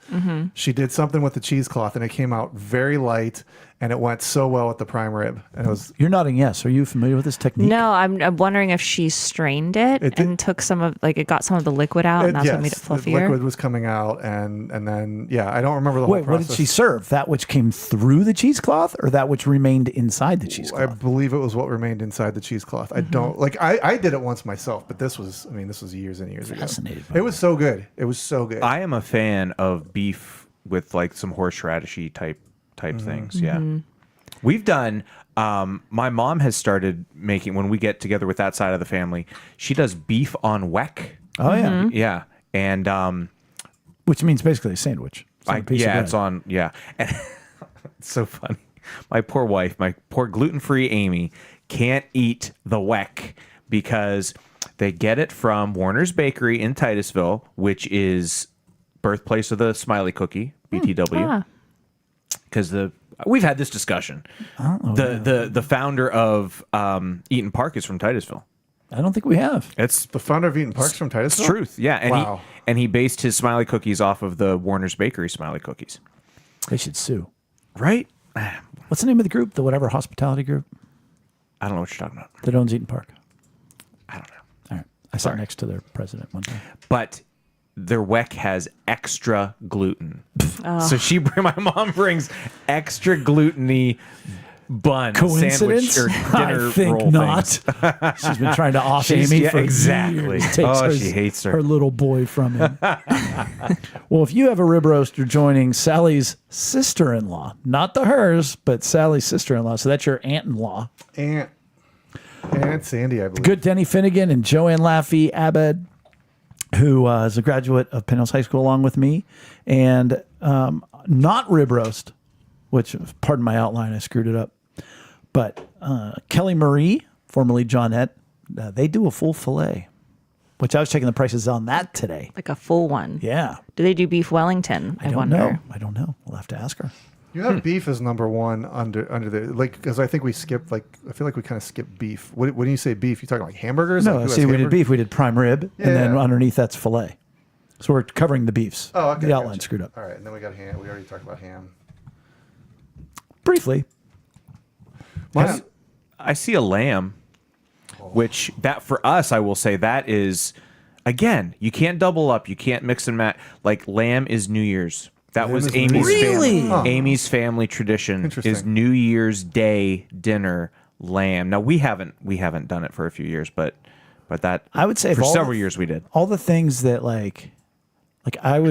She did something with the cheesecloth, and it came out very light, and it went so well with the prime rib. And it was You're nodding yes. Are you familiar with this technique? No, I'm wondering if she strained it, It did- and took some of it got some of the liquid out, and that's what made it the fluffier. liquid was coming out, and then I don't remember the Wait, whole process. what did she serve? That which came through the cheesecloth, or that which remained inside the I cheesecloth? believe it was what remained inside the cheesecloth. I don't like. I did it once myself, but this was years years and years ago. Fascinated by It was so good. It was so good. I am a fan of beef with like some horseradishy type things. Yeah. We've done my mom has started making, when we get together with that side of the family, she does beef on weck. Oh yeah, Yeah. And which means basically a sandwich. It's on a piece of bread. it's on. Yeah, and it's so funny. My poor wife, my poor gluten-free Amy, can't eat the weck because they get it from Warner's Bakery in Titusville, which is birthplace of the Smiley Cookie, BTW. Because we've had this discussion. The founder of Eaton Park is from Titusville. I don't think we have. It's The founder of Eaton Park's from Titusville? truth. Yeah, and Wow. he based his Smiley Cookies off of the Warner's Bakery Smiley Cookies. They should sue. Right? What's the name of the group? The whatever hospitality group I don't know what you're talking about. that owns Eaton Park. I don't know. All right. I sat next to their president one time. But their weck has extra gluten. So my mom brings extra gluteny bun Coincidence? sandwich or dinner I think roll not. things. She's been trying to off Amy for exactly. years. Takes She hates her. her little boy from him. Well, if you have a rib roast, you're joining Sally's sister-in-law. Not the hers, but Sally's sister-in-law. So that's your aunt-in-law. Aunt Sandy, I believe. Good Denny Finnegan and JoAnne Laffey, Abed, who is a graduate of Penn Hills High School along with me. And not rib roast, which, pardon my outline, I screwed it up. But Kelly Marie, formerly JoAnne, they do a full filet, which I was checking the prices on that today. Like a full one. Yeah. Do they do beef Wellington? I don't wonder. know. I don't know. We'll have to ask her. You have beef as number one under the, like, because I think we skipped, like, I feel like we kind of skipped beef. When you say beef, you talking like hamburgers? No, Like, who see, has we did hamburgers? beef. We did prime rib, and then Yeah. underneath that's filet. So we're covering the beefs. Oh, okay. The outline gotcha. screwed up. All right, and then we got ham. We already talked about ham. Briefly. I see a lamb, which that for us, I will say that is, again, you can't double up. You can't mix and match. Like lamb is New Year's. That Lamb was is New Amy's Year's. Really? family. Huh. Amy's family tradition is Interesting. New Year's Day dinner lamb. Now we haven't done it for a few years, but that I would say for of all several the- years we did. All the things that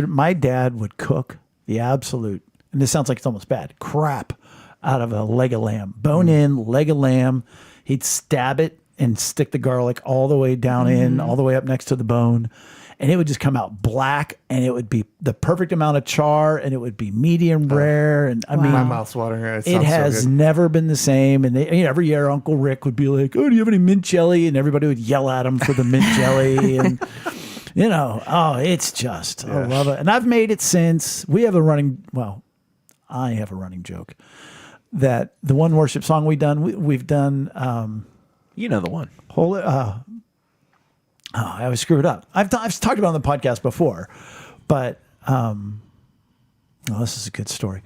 my dad would cook the absolute, and this sounds like it's almost bad, crap out of a leg of lamb. Bone in, leg of lamb. He'd stab it and stick the garlic all the way down in, all the way up next to the bone. And it would just come out black, and it would be the perfect amount of char, and it would be medium rare. And I mean, My mouth's watering. It it sounds has so good. never been the same. And every year, Uncle Rick would be like, "Oh, do you have any mint jelly?" And everybody would yell at him for the mint jelly. And it's just I love it. And I've made it since. I have a running joke that the one worship song we've done. You know the one. I always screw it up. I've talked about it on the podcast before, but this is a good story.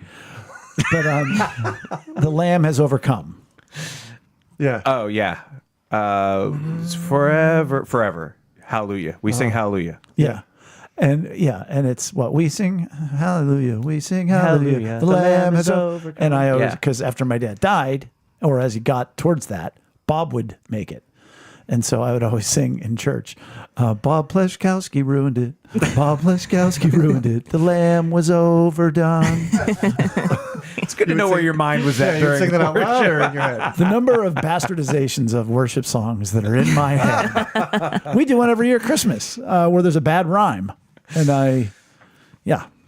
But the Lamb has overcome. Yeah. Oh yeah, it's forever. Hallelujah. We sing hallelujah. Yeah. And it's what we sing, hallelujah, we sing hallelujah. Hallelujah. The Lamb has overcome. overcome. And I always, Yeah. because after my dad died, or as he got towards that, Bob would make it. And so I would always sing in church, Bob Pleshkowski ruined it. Bob Pleshkowski ruined it. The lamb was overdone. It's good to know where your mind was at you during sing that out worship. loud or in your head? The number of bastardizations of worship songs that are in my head. We do one every year at Christmas where there's a bad rhyme. And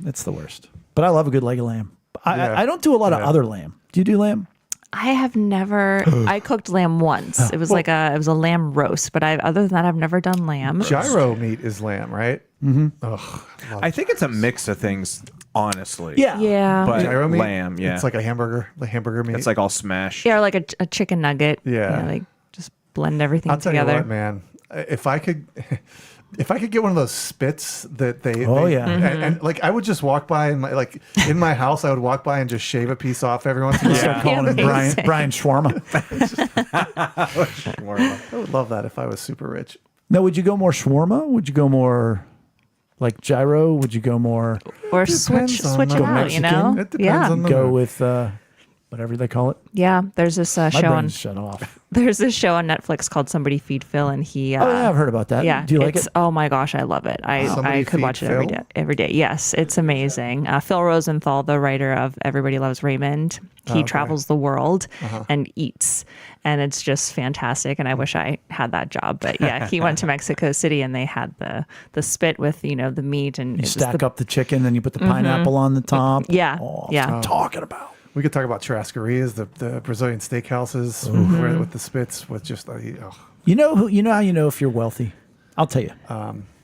it's the worst. But I love a good leg of lamb. I don't do a lot of other lamb. Do you do lamb? I have never. I cooked lamb once. It was it was a lamb roast, but other than that, I've never done lamb. Gyro meat is lamb, right? I think it's a mix of things, honestly. Yeah. But Gyro meat? lamb, yeah. It's like a hamburger, the hamburger meat. It's like all smashed. Yeah, or like a chicken nugget. Yeah. Like just blend everything I'll tell together. you what, man. If I could get one of those spits that they, and like I would just walk by in my house, I would walk by and just shave a piece off every once in a while. Start calling him Amazing. Brian Shawarma. I would love that if I was super rich. Now, would you go more shawarma? Would you go more like gyro? Would you go more Or Depends on switch it the out, you Mexican. know? It depends on the go with whatever they call it? Yeah, there's this My show on brain's shut off. There's this show on Netflix called Somebody Feed Phil, and he. Oh yeah, I've heard about that. Yeah, Do you like it? Oh my gosh, I love it. Somebody I could Feed watch it every Phil? day. Every day, yes, it's amazing. Phil Rosenthal, the writer of Everybody Loves Raymond, he travels the world and eats, and it's just fantastic. And I wish I had that job, but yeah, he went to Mexico City, and they had the spit with the meat, and You stack up the chicken, then you put the pineapple on the top. Yeah, Oh, that's yeah. what I'm talking about. We could talk about churrascarias, the Brazilian steakhouses with the spits with just You know how you know if you're wealthy? I'll tell you.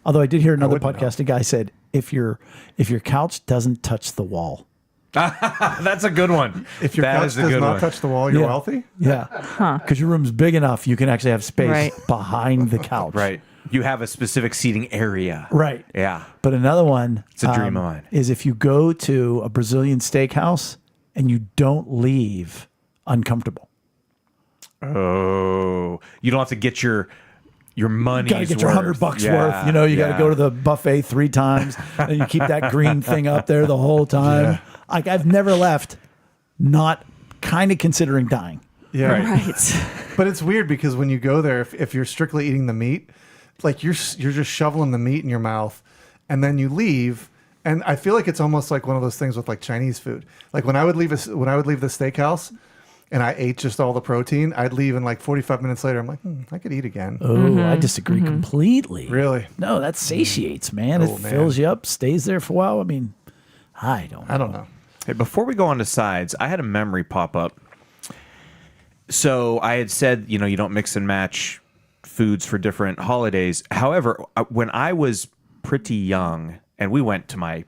Although I did hear another wouldn't podcast, a guy said if your couch doesn't touch the wall. That's a good one. If your That couch is a does good not one. touch the wall, you're Yeah. wealthy. Yeah. Because your room's big enough, you can actually have space Right. behind the couch. Right. You have a specific seating area. Right. Yeah. But another one It's a dream of mine. is if you go to a Brazilian steakhouse and you don't leave uncomfortable. Oh, you don't have to get your money's You gotta get your $100 worth. Yeah, You know, you gotta yeah. go to the buffet 3 times and you keep that green thing up there the whole time. Yeah. Like I've never left not kind of considering dying. Yeah. Right. But it's weird because when you go there, if you're strictly eating the meat, like you're just shoveling the meat in your mouth, and then you leave. And I feel like it's almost like one of those things with like Chinese food. Like when I would leave the steakhouse, and I ate just all the protein, I'd leave, and like 45 minutes later, I'm like, I could eat again. Oh, I disagree completely. Really? No, that satiates, man. Oh, It man. fills you up, stays there for a while. I mean, I don't know. Hey, before we go on to sides, I had a memory pop up. So I had said, you don't mix and match foods for different holidays. However, when I was pretty young, and we went to my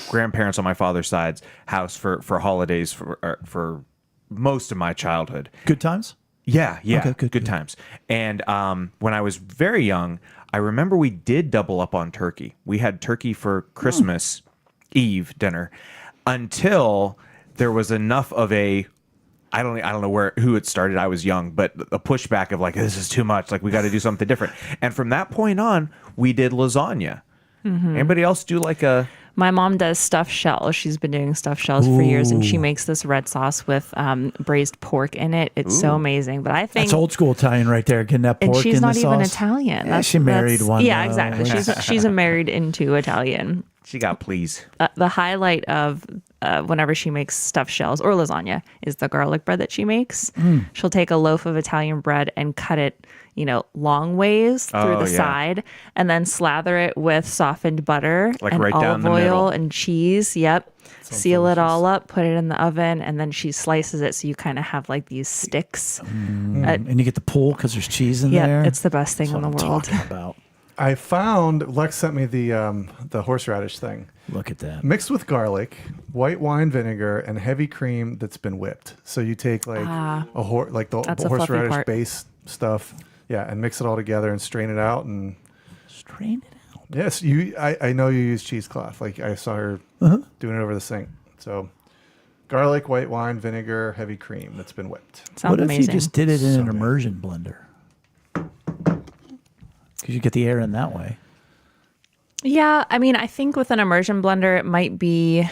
grandparents on my father's side's house for holidays for most of my childhood. Good times? Yeah. Okay, good. Times. And when I was very young, I remember we did double up on turkey. We had turkey for Christmas Eve dinner until there was enough of a I don't know who it started. I was young, but a pushback of like, this is too much. Like, we got to do something different. And from that point on, we did lasagna. Anybody else do like a... My mom does stuffed shells. She's been doing stuffed shells for years, and she makes this red sauce with braised pork in it. It's so amazing. But I think That's old school Italian right there, getting that pork and she's in not the even sauce. Italian. Yeah, she married one. Yeah, though. exactly. She's a married into Italian. She got please. The highlight of whenever she makes stuffed shells or lasagna is the garlic bread that she makes. She'll take a loaf of Italian bread and cut it, long ways through the side, and then slather it with softened butter Like and right down olive the oil middle. and cheese. Yep. Seal it all up, put it in the oven, and then she slices it so you kind of have like these sticks. And you get the pull because there's cheese in Yeah, there. it's the best thing That's in the what I'm world. talking about. I found Lex sent me the horseradish thing Look at that. mixed with garlic, white wine vinegar, and heavy cream that's been whipped. So you take like the That's a fluffy horseradish part. base stuff, and mix it all together and strain it out. And Strain it out. yes, I know you use cheesecloth. Like I saw her doing it over the sink. So garlic, white wine, vinegar, heavy cream that's been whipped. Sounds What if amazing. you just did it in an good. immersion blender? Because you get the air in that way. Yeah, I mean, I think with an immersion blender, it might be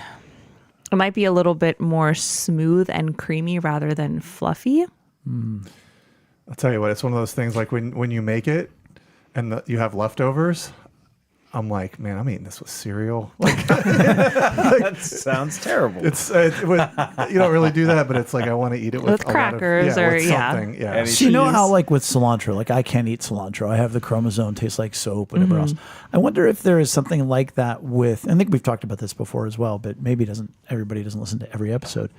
a little bit more smooth and creamy rather than fluffy. I'll tell you what, it's one of those things like when you make it and you have leftovers, I'm like, man, I'm eating this with cereal. Like That sounds terrible. you don't really do that, but it's like I want to eat it with With a lot crackers of, or- with yeah. something. Yeah. Any So you know cheese. how like with cilantro, like I can't eat cilantro. I have the chromosome, tastes like soap, whatever Mm-hmm. else. I wonder if there is something like that with, I think we've talked about this before as well, but maybe everybody doesn't listen to every episode.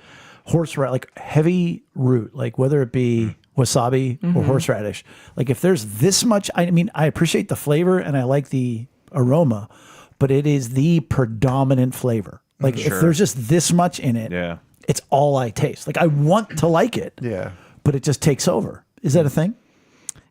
Horseradish, like heavy root, like whether it be wasabi Mm-hmm. or horseradish, like if there's this much, I mean, I appreciate the flavor and I like the aroma, but it is the predominant flavor. Like if there's just this much in it, Yeah. it's all I taste. Like I want to like it, Yeah. but it just takes over. Is that a thing?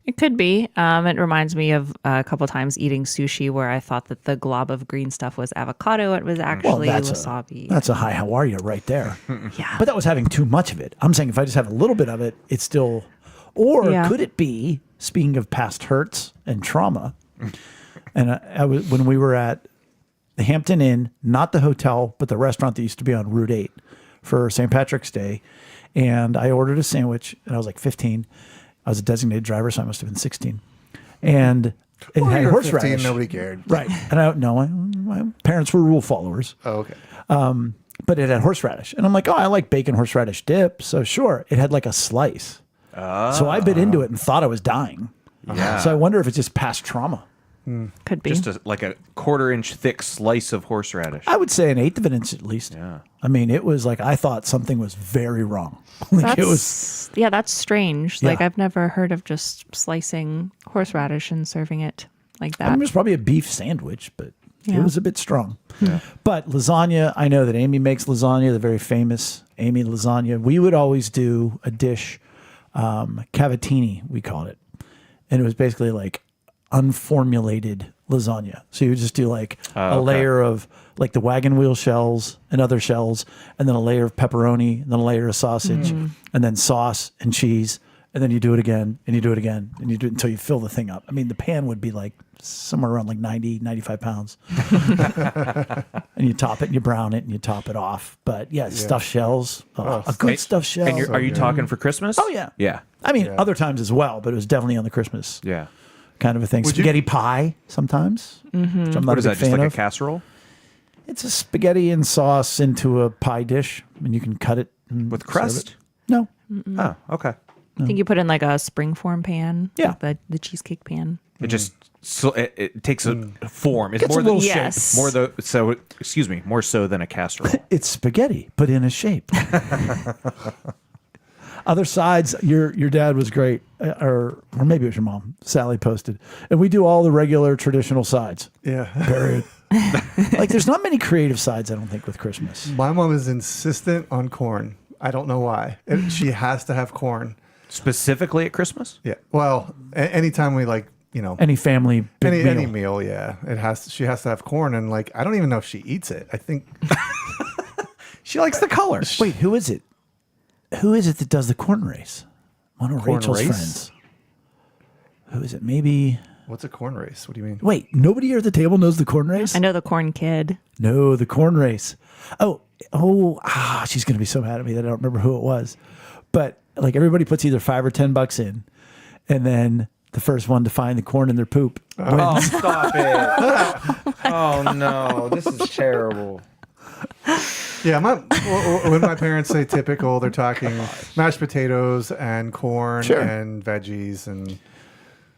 It could be. It reminds me of a couple times eating sushi where I thought that the glob of green stuff was avocado. It was actually wasabi. That's a hi, how are you right there. Yeah. But that was having too much of it. I'm saying if I just have a little bit of it, it's still, or Yeah. could it be, speaking of past hurts and trauma, and I was, when we were at the Hampton Inn, not the hotel, but the restaurant that used to be on Route 8, for St. Patrick's Day, and I ordered a sandwich, and I was like 15. I was a designated driver, so I must have been 16. And it had You were 15, horseradish. nobody cared. Right. And I no, my parents were rule followers. Oh, okay. But it had horseradish. And I'm like, oh, I like bacon horseradish dip. So sure. It had like a slice. So I bit into it and thought I was dying. Yeah. So I wonder if it's just past trauma. Could be. Just like a quarter-inch thick slice of horseradish. I would say an eighth of an inch at least. Yeah. I mean, it was like I thought something was very wrong. Like it was. Yeah, that's strange. Like Yeah. I've never heard of just slicing horseradish and serving it like I that. mean, it was probably a beef sandwich, but Yeah. it was a bit strong. But lasagna, I know that Amy makes lasagna, the very famous Amy lasagna. We would always do a dish, cavatini, we called it. And it was basically like unformulated lasagna. So you would just do like a layer of like the wagon wheel shells and other shells, and then a layer of pepperoni, and then a layer of sausage, and then sauce and cheese. And then you do it again, and you do it again, and you do it until you fill the thing up. I mean, the pan would be like somewhere around like 90, 95 pounds. And you top it, and you brown it, and you top it off. But yeah, stuffed shells, a good stuffed shell. And are you talking for Christmas? Oh, yeah. Yeah. I mean, other times as well, but it was definitely on the Christmas Yeah. kind of a thing. Would you- Spaghetti pie sometimes, which I'm not What a is big that, just fan like of. a casserole? It's a spaghetti and sauce into a pie dish, and you can cut it. And With serve crust? it. No. Oh, okay. I think you put in like a springform pan. Yeah. Like the cheesecake pan. It just it takes a form. It's Gets more a little than shape. Yes. more so than a casserole. It's spaghetti, but in a shape. Other sides, your dad was great, or maybe it was your mom. Sally posted, and we do all the regular traditional sides. Yeah. Period. Like, there's not many creative sides, I don't think, with Christmas. My mom is insistent on corn. I don't know why. She has to have corn. Specifically at Christmas? Yeah. Well, anytime we like, Any family big meal. any meal, yeah, she has to have corn, and like I don't even know if she eats it. I think She likes the color. Wait, who is it? Who is it that does the corn race? One of Corn Rachel's race? friends. Who is it? Maybe. what's a corn race? What do you mean? Wait, nobody here at the table knows the corn race? I know the corn kid. No, the corn race. She's gonna be so mad at me that I don't remember who it was. But like everybody puts either $5 or $10 in, and then the first one to find the corn in their poop wins. Oh, stop it. Oh, no. This is terrible. Yeah, when my parents say typical, they're talking mashed potatoes and corn Sure. and veggies and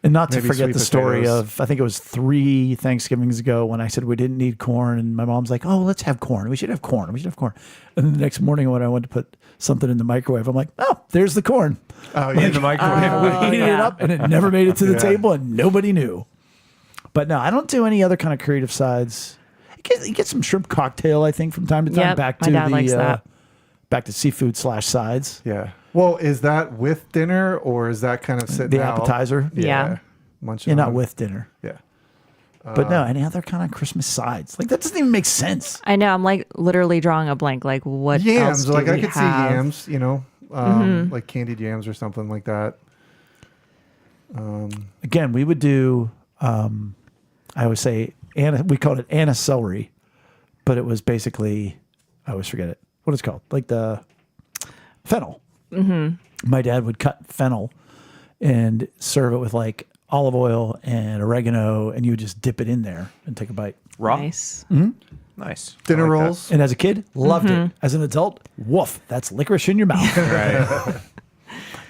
And not to Maybe forget sweet the story potatoes. of, I think it was 3 Thanksgivings ago when I said we didn't need corn. And my mom's like, oh, let's have corn. We should have corn. We should have corn. And then the next morning when I went to put something in the microwave, I'm like, oh, there's the corn. oh yeah, In the microwave. We heated it yeah. up and it never made it to the Yeah. table and nobody knew. But no, I don't do any other kind of creative sides. You get some shrimp cocktail, I think, from time to time. Yep, back my to dad likes that. back to seafood / sides. yeah. Well, is that with dinner or is that kind of sitting The out? appetizer. Yeah. Munching Yeah, not on? with dinner. Yeah. But no, any other kind of Christmas sides. Like that doesn't even make sense. I know. I'm like literally drawing a blank. Like what else Yams, do like I we could see have? yams, like candied yams or something like that. Again, we would do I always say we called it Anna celery, but it was basically I always forget it. What it's called. Like the fennel. Mm-hmm. My dad would cut fennel and serve it with like olive oil and oregano, and you would just dip it in there and take a bite. Raw? Nice. Nice. Dinner I like that. rolls. And as a kid, loved it. As an adult, woof, that's licorice in your mouth. Right.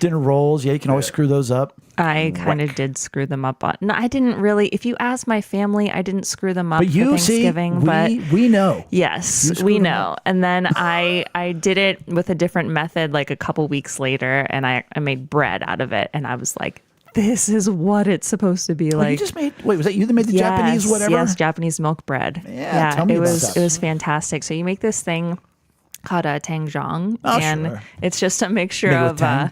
Dinner rolls, yeah, you can always screw those up. I kind of did screw them up. No, I didn't really. If you ask my family, I didn't screw them up But for you see, Thanksgiving. but we know. yes, screwed we them know. And then I did it with a different method, like a couple weeks later, and I made bread out of it, and I was like, "This is what it's supposed to be Well, you like." just made. Wait, was that you that made the Japanese whatever? Yes, Japanese milk bread. Yeah, tell me it about was that. it was fantastic. So you make this thing called a tangjong, Oh, and sure. it's just a mixture Made with of tang?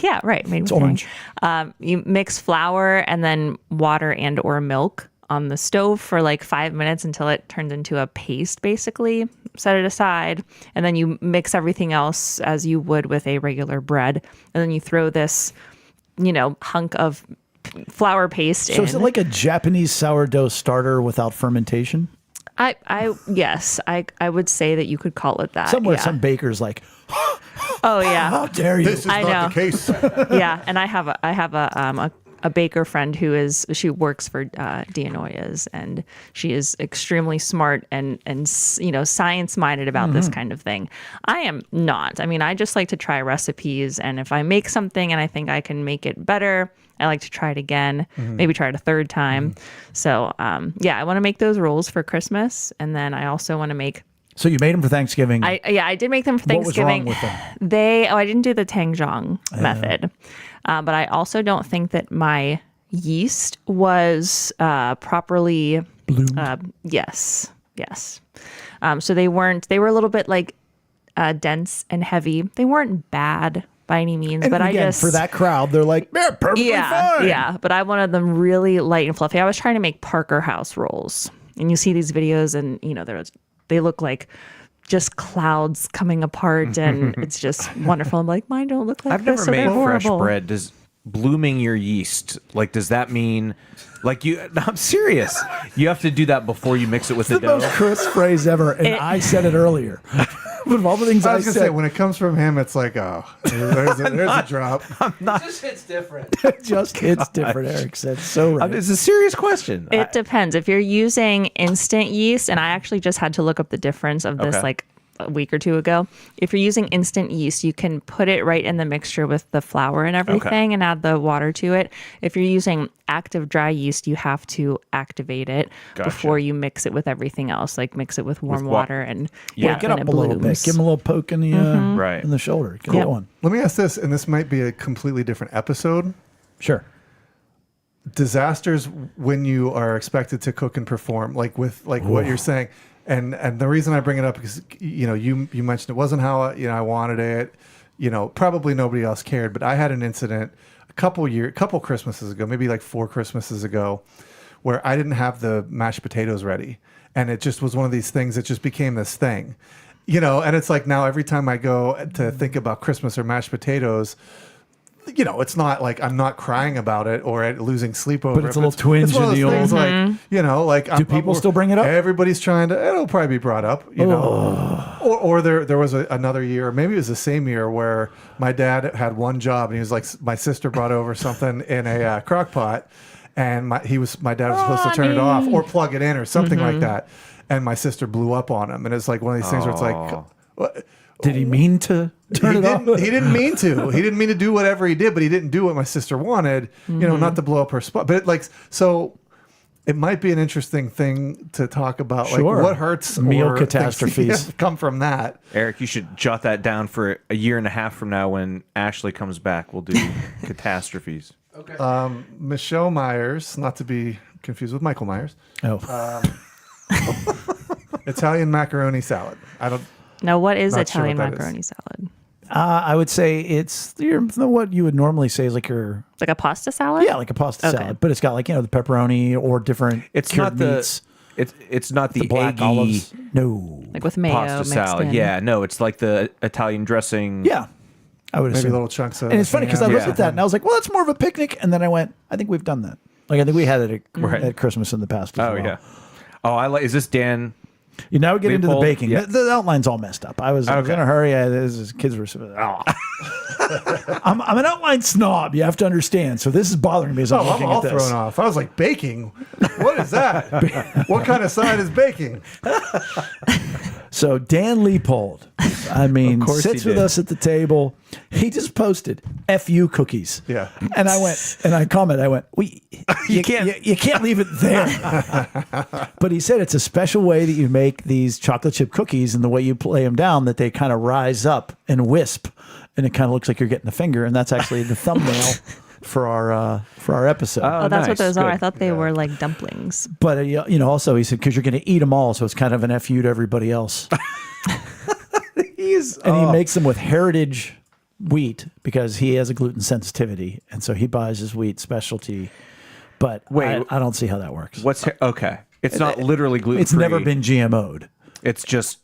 yeah, right, made It's with orange. tang. You mix flour and then water and or milk on the stove for like 5 minutes until it turns into a paste, basically. Set it aside, and then you mix everything else as you would with a regular bread, and then you throw this, hunk of flour paste So in. is it like a Japanese sourdough starter without fermentation? Yes, I would say that you could call it that. Somewhere, yeah. some baker's like, Oh yeah. how dare you? This is I not know. the case. Yeah, and I have a baker friend she works for Dianoia's, and she is extremely smart and science minded about this kind of thing. I am not. I mean, I just like to try recipes, and if I make something and I think I can make it better, I like to try it again, maybe try it a third time. So I want to make those rolls for Christmas, and then I also want to make. So you made them for Thanksgiving. I did make them for Thanksgiving. What was wrong with them? I didn't do the Tangjong method, but I also don't think that my yeast was properly Bloomed? Yes. So they were a little bit like dense and heavy. They weren't bad by any means, And but again, I just for that crowd, they're like, they're perfectly fine. yeah. But I wanted them really light and fluffy. I was trying to make Parker House rolls, and you see these videos, and they look like just clouds coming apart, and it's just wonderful. I'm like, mine don't look like I've this. never so made they're fresh horrible. bread. Does blooming your yeast, like, does that mean, like, you? No, I'm serious. You have to do that before you mix it with the The most dough. crisp phrase ever, and I said it earlier. But of all the things I I, was gonna said, say, when it comes from him, it's like, oh, there's a drop. It just hits different. it just hits different. Eric said so right. It's a serious question. It depends. If you're using instant yeast, and I actually just had to look up the difference of this Okay. like a week or two ago. If you're using instant yeast, you can put it right in the mixture with the flour and everything and add the water to it. If you're using active dry yeast, you have to activate it before you mix it with everything else. Like mix it with warm water and Get then up it a little bit. blooms. Give him a little poke in the Right. in the shoulder. Get Yep. going. Let me ask this, and this might be a completely different episode. Sure. Disasters when you are expected to cook and perform, like with what you're saying, and the reason I bring it up is you mentioned it wasn't how I wanted it. Probably nobody else cared, but I had an incident a couple Christmases ago, maybe like 4 Christmases ago, where I didn't have the mashed potatoes ready, and it just was one of these things that just became this thing, and it's like now every time I go to think about Christmas or mashed potatoes. It's not like I'm not crying about it or losing sleep over it. But it's a little twinge It's one of in those the things old- like, Do people still bring it up? Everybody's trying to, it'll probably be brought up, Or there was another year, maybe it was the same year where my dad had one job and he was like, my sister brought over something in a crock pot and my dad was supposed to turn it off or plug it in or something like that. And my sister blew up on him. And it's like one of these things where it's like, what? Did he mean to turn it off? He didn't mean to. He didn't mean to do whatever he did, but he didn't do what my sister wanted, not to blow up her spot. But it might be an interesting thing to talk about. Sure. Like what hurts Meal or things catastrophes. come from that. Eric, you should jot that down for a year and a half from now when Ashley comes back. We'll do catastrophes. Okay. Michelle Myers, not to be confused with Michael Myers, Oh. Italian macaroni salad. I don't. Now, what is Not sure Italian what that is. macaroni salad? I would say it's what you would normally say is like your Like a pasta salad? like a pasta Okay. salad, but it's got like the pepperoni or different. It's cured not the meats, it's not the black eggy olives. No. Like with mayo pasta mixed salad. in. Yeah, no, it's like the Italian dressing. Yeah. I would Maybe assume. little chunks of. And it's funny because I ham. looked at that and I was like, well, that's more of a picnic. And then I went, I think we've done that. Like I think we had it at Christmas in the past. As Oh well. yeah. Oh, I like. Is this Dan? You now we get into the Leopold? baking. Yeah. The outline's all messed up. I was in a hurry. Kids were. I'm an outline snob. You have to understand. So this is bothering me as I'm I'm looking all at this. thrown off. I was like, baking? What is that? What kind of side is baking? So Dan Leopold, course sits he with did. us at the table. He just posted "FU cookies." Yeah. And I went, and I commented, you can't leave it there. But he said it's a special way that you make these chocolate chip cookies, and the way you lay them down, that they kind of rise up and wisp, and it kind of looks like you're getting a finger, and that's actually the thumbnail for our episode. Oh, that's what nice. those are. I Good. thought they were like dumplings. But also he said because you're going to eat them all, so it's kind of an FU to everybody else. And he makes them with heritage wheat because he has a gluten sensitivity, and so he buys his wheat specialty. But Wait. I don't see how that works. Okay? It's not literally gluten. It's never been GMO'd. It's just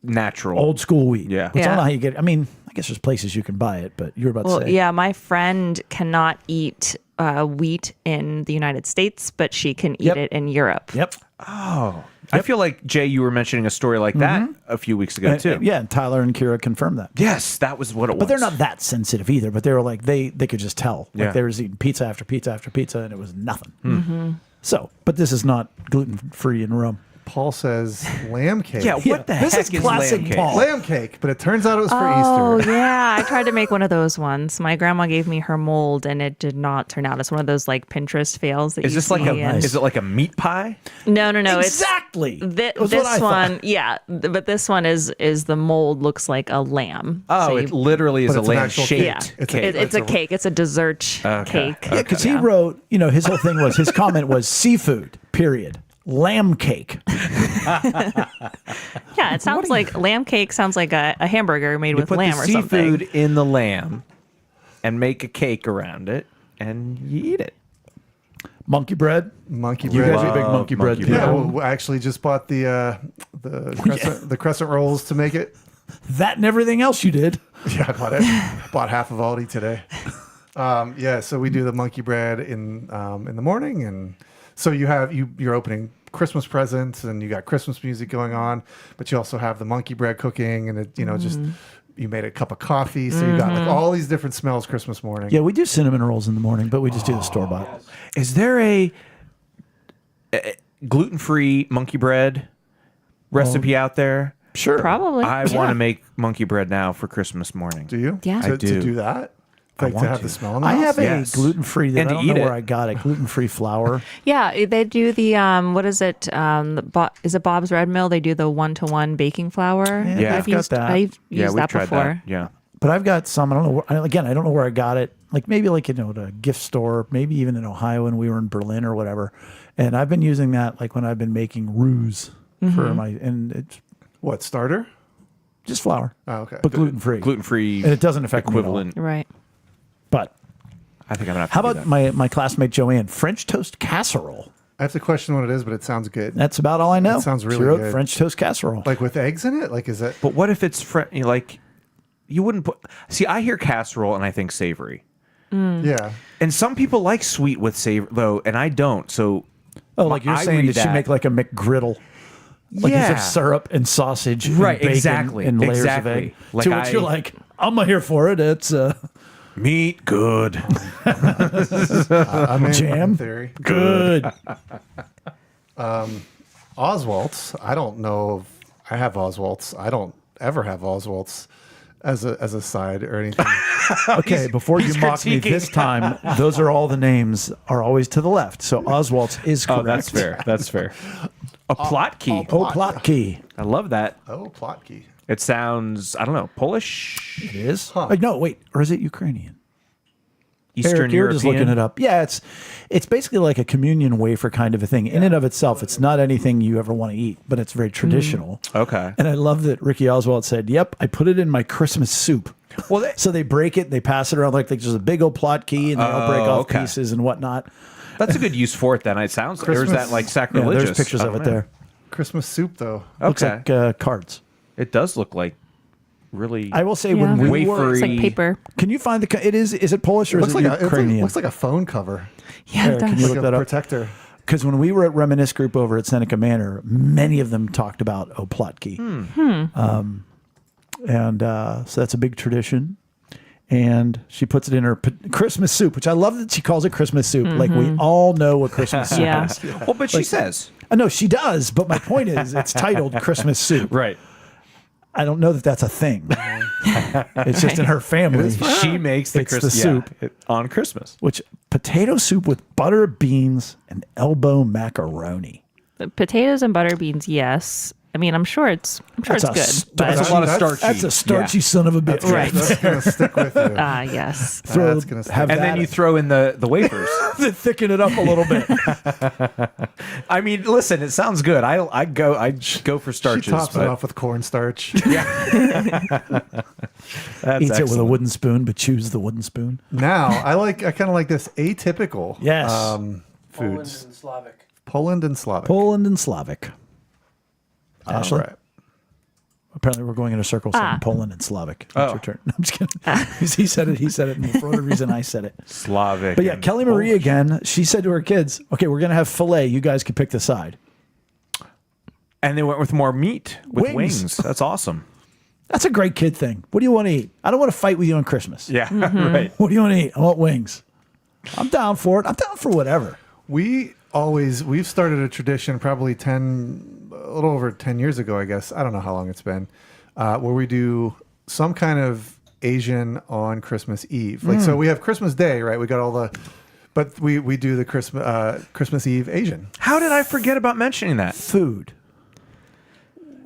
natural. Old school wheat. Yeah. Which I don't Yeah. know how you get it. I mean, I guess there's places you can buy it, but you were about Well, to say. yeah, my friend cannot eat wheat in the United States, but she can eat Yep. it in Europe. Yep. Oh, I feel like, Jay, you were mentioning a story like that a few weeks ago, too. Yeah, and Tyler and Kira confirmed that. Yes, that was what it was. But they're not that sensitive either. But they were like, they could just tell. Like Yeah. they were eating pizza after pizza after pizza, and it was nothing. So, but this is not gluten-free in Rome. Paul says lamb cake. Yeah, what the this heck is is classic lamb cake? Paul. Lamb cake, but it turns out it was for Oh, Easter. yeah. I tried to make one of those ones. My grandma gave me her mold and it did not turn out. It's one of those like Pinterest fails that Is you this like see. is it like a meat pie? No. Exactly. It's, Was what I this thought. one, yeah. But this one is the mold looks like a lamb. Oh, So it you- litterally is But a it's an lamb actual shaped yeah. It's cake. It's a cake. It's a dessert cake. Yeah, because he wrote, his whole thing was, his comment was seafood, period. Lamb cake. Yeah, it sounds like lamb cake sounds like a hamburger made You with put lamb the or seafood something. in the lamb and make a cake around it, and you eat it. Monkey bread. Monkey You bread. guys are big monkey bread monkey people. Yeah, well, I actually just bought the crescent rolls to make it. That and everything else you did. Yeah, I bought it. Bought half of Aldi today. Yeah, so we do the monkey bread in the morning, and so you're opening Christmas presents, and you got Christmas music going on, but you also have the monkey bread cooking, and it just you made a cup of coffee, so you got like all these different smells Christmas morning. Yeah, we do cinnamon rolls in the morning, but we just do the store bought. Is there a gluten-free monkey bread recipe out there? Sure. Probably. I want to make monkey bread now for Christmas morning. Do you? Yeah. To, I do. To do that? Like want to have to. the smell in the I house? have a Yes. gluten-free that And I to don't know eat where it. I got it. Gluten-free flour. Yeah, they do the what is it? Is it Bob's Red Mill? They do the 1-to-1 baking flour. Yeah, I've got that. I've Yeah, used we've that tried before. that. Yeah. But I've got some. I don't know. Again, I don't know where I got it. Like maybe like at a gift store, maybe even in Ohio when we were in Berlin or whatever. And I've been using that like when I've been making roux for and it's What, starter? just flour, Oh, okay. but gluten-free. Gluten-free And it doesn't affect me at all. equivalent. Right. But I think I'm gonna have to how do about that. my classmate JoAnne? French toast casserole. I have to question what it is, but it sounds good. That's about all I know. That sounds really She wrote good. French toast casserole. Like with eggs in it? Like, is that? But what if it's like you wouldn't put? See, I hear casserole and I think savory, Yeah. and some people like sweet with savor though, and I don't. So like you're I saying, read did she that. make like a McGriddle? Like Yeah. instead of syrup and sausage, and Right, bacon exactly, and layers exactly. of egg. Like to which you're like, I'm here for it. It's meat good. I mean, Jam? in theory. good. Oswald's. I don't know if I have Oswald's. I don't ever have Oswald's as a side or anything. Okay, before you he's mock me critiquing. this time, those are all the names are always to the left. So Oswald's is correct. Oh, that's fair. That's fair. A plot key. Oh, Plotki. I love that. Oh, Plotki. It sounds, I don't know, Polish, It is? Huh. Like, no, wait. Or is it Ukrainian? Eastern Eric, you're just looking European. it up. Yeah, it's basically like a communion wafer kind of a thing. In and of itself, it's not anything you ever want to eat, but it's very traditional. Okay. And I love that Ricky Oswald said, "Yep, I put it in my Christmas soup." Well, So they break it, they pass it around like there's a big old plot key, and they all break off okay. pieces and whatnot. that's a good use for it. Then it sounds. Or is Christmas- that like Yeah, sacrilegious? there's pictures I of don't it know. there. Christmas soup, though. Looks Okay. like cards. It does look like really. I will say Yeah. when we were, It's like Wafery. paper. can you find the? It is it Polish or Looks is like it Ukrainian? looks like a phone cover. Yeah, Eric, it can does. you Like look a that up? protector. Because when we were at Reminisce Group over at Seneca Manor, many of them talked about Oplotki. And so that's a big tradition. And she puts it in her Christmas soup, which I love that she calls it Christmas soup. Like we all know what Christmas soup Yeah. is. well, but she says No, she does. But my point is, it's titled Christmas soup. right. I don't know that that's a thing. It's just in her family. She makes the It's the Christmas soup. on Christmas. Which potato soup with butter, beans, and elbow macaroni. Potatoes and butter beans, yes. I mean, I'm sure it's That's good. That's a lot of That's- starchy. That's a starchy son of a bitch. Right. That's going to stick with you. Yes. That's gonna stick. have And then that- you throw in the wafers. to thicken it up a little bit. I mean, listen, it sounds good. I'd go for She starches. tops it but off with cornstarch. that's Eats it with a excellent. wooden spoon, but chews the wooden spoon. Now, I kind of like this atypical Yes. foods. and Slavic. Poland and Slavic. Poland and Slavic. Ashley? All right. Apparently, we're going in a circle saying Poland and Slavic. It's Oh. your turn. I'm just kidding. He said it. He said it. And for whatever reason, I said it. Slavic. But yeah, and Kelly Marie again. She said to her kids, "Okay, we're gonna have filet. You guys can pick the side." And they went with more meat with Wings. wings. That's awesome. That's a great kid thing. What do you want to eat? I don't want to fight with you on Christmas. Yeah, right. What do you want to eat? I want wings. I'm down for it. I'm down for whatever. We've started a tradition probably a little over 10 years ago, I guess. I don't know how long it's been, where we do some kind of Asian on Christmas Eve. Like, so we have Christmas Day, right? We got but we do the Christmas Eve Asian. How did I forget about mentioning that? Food.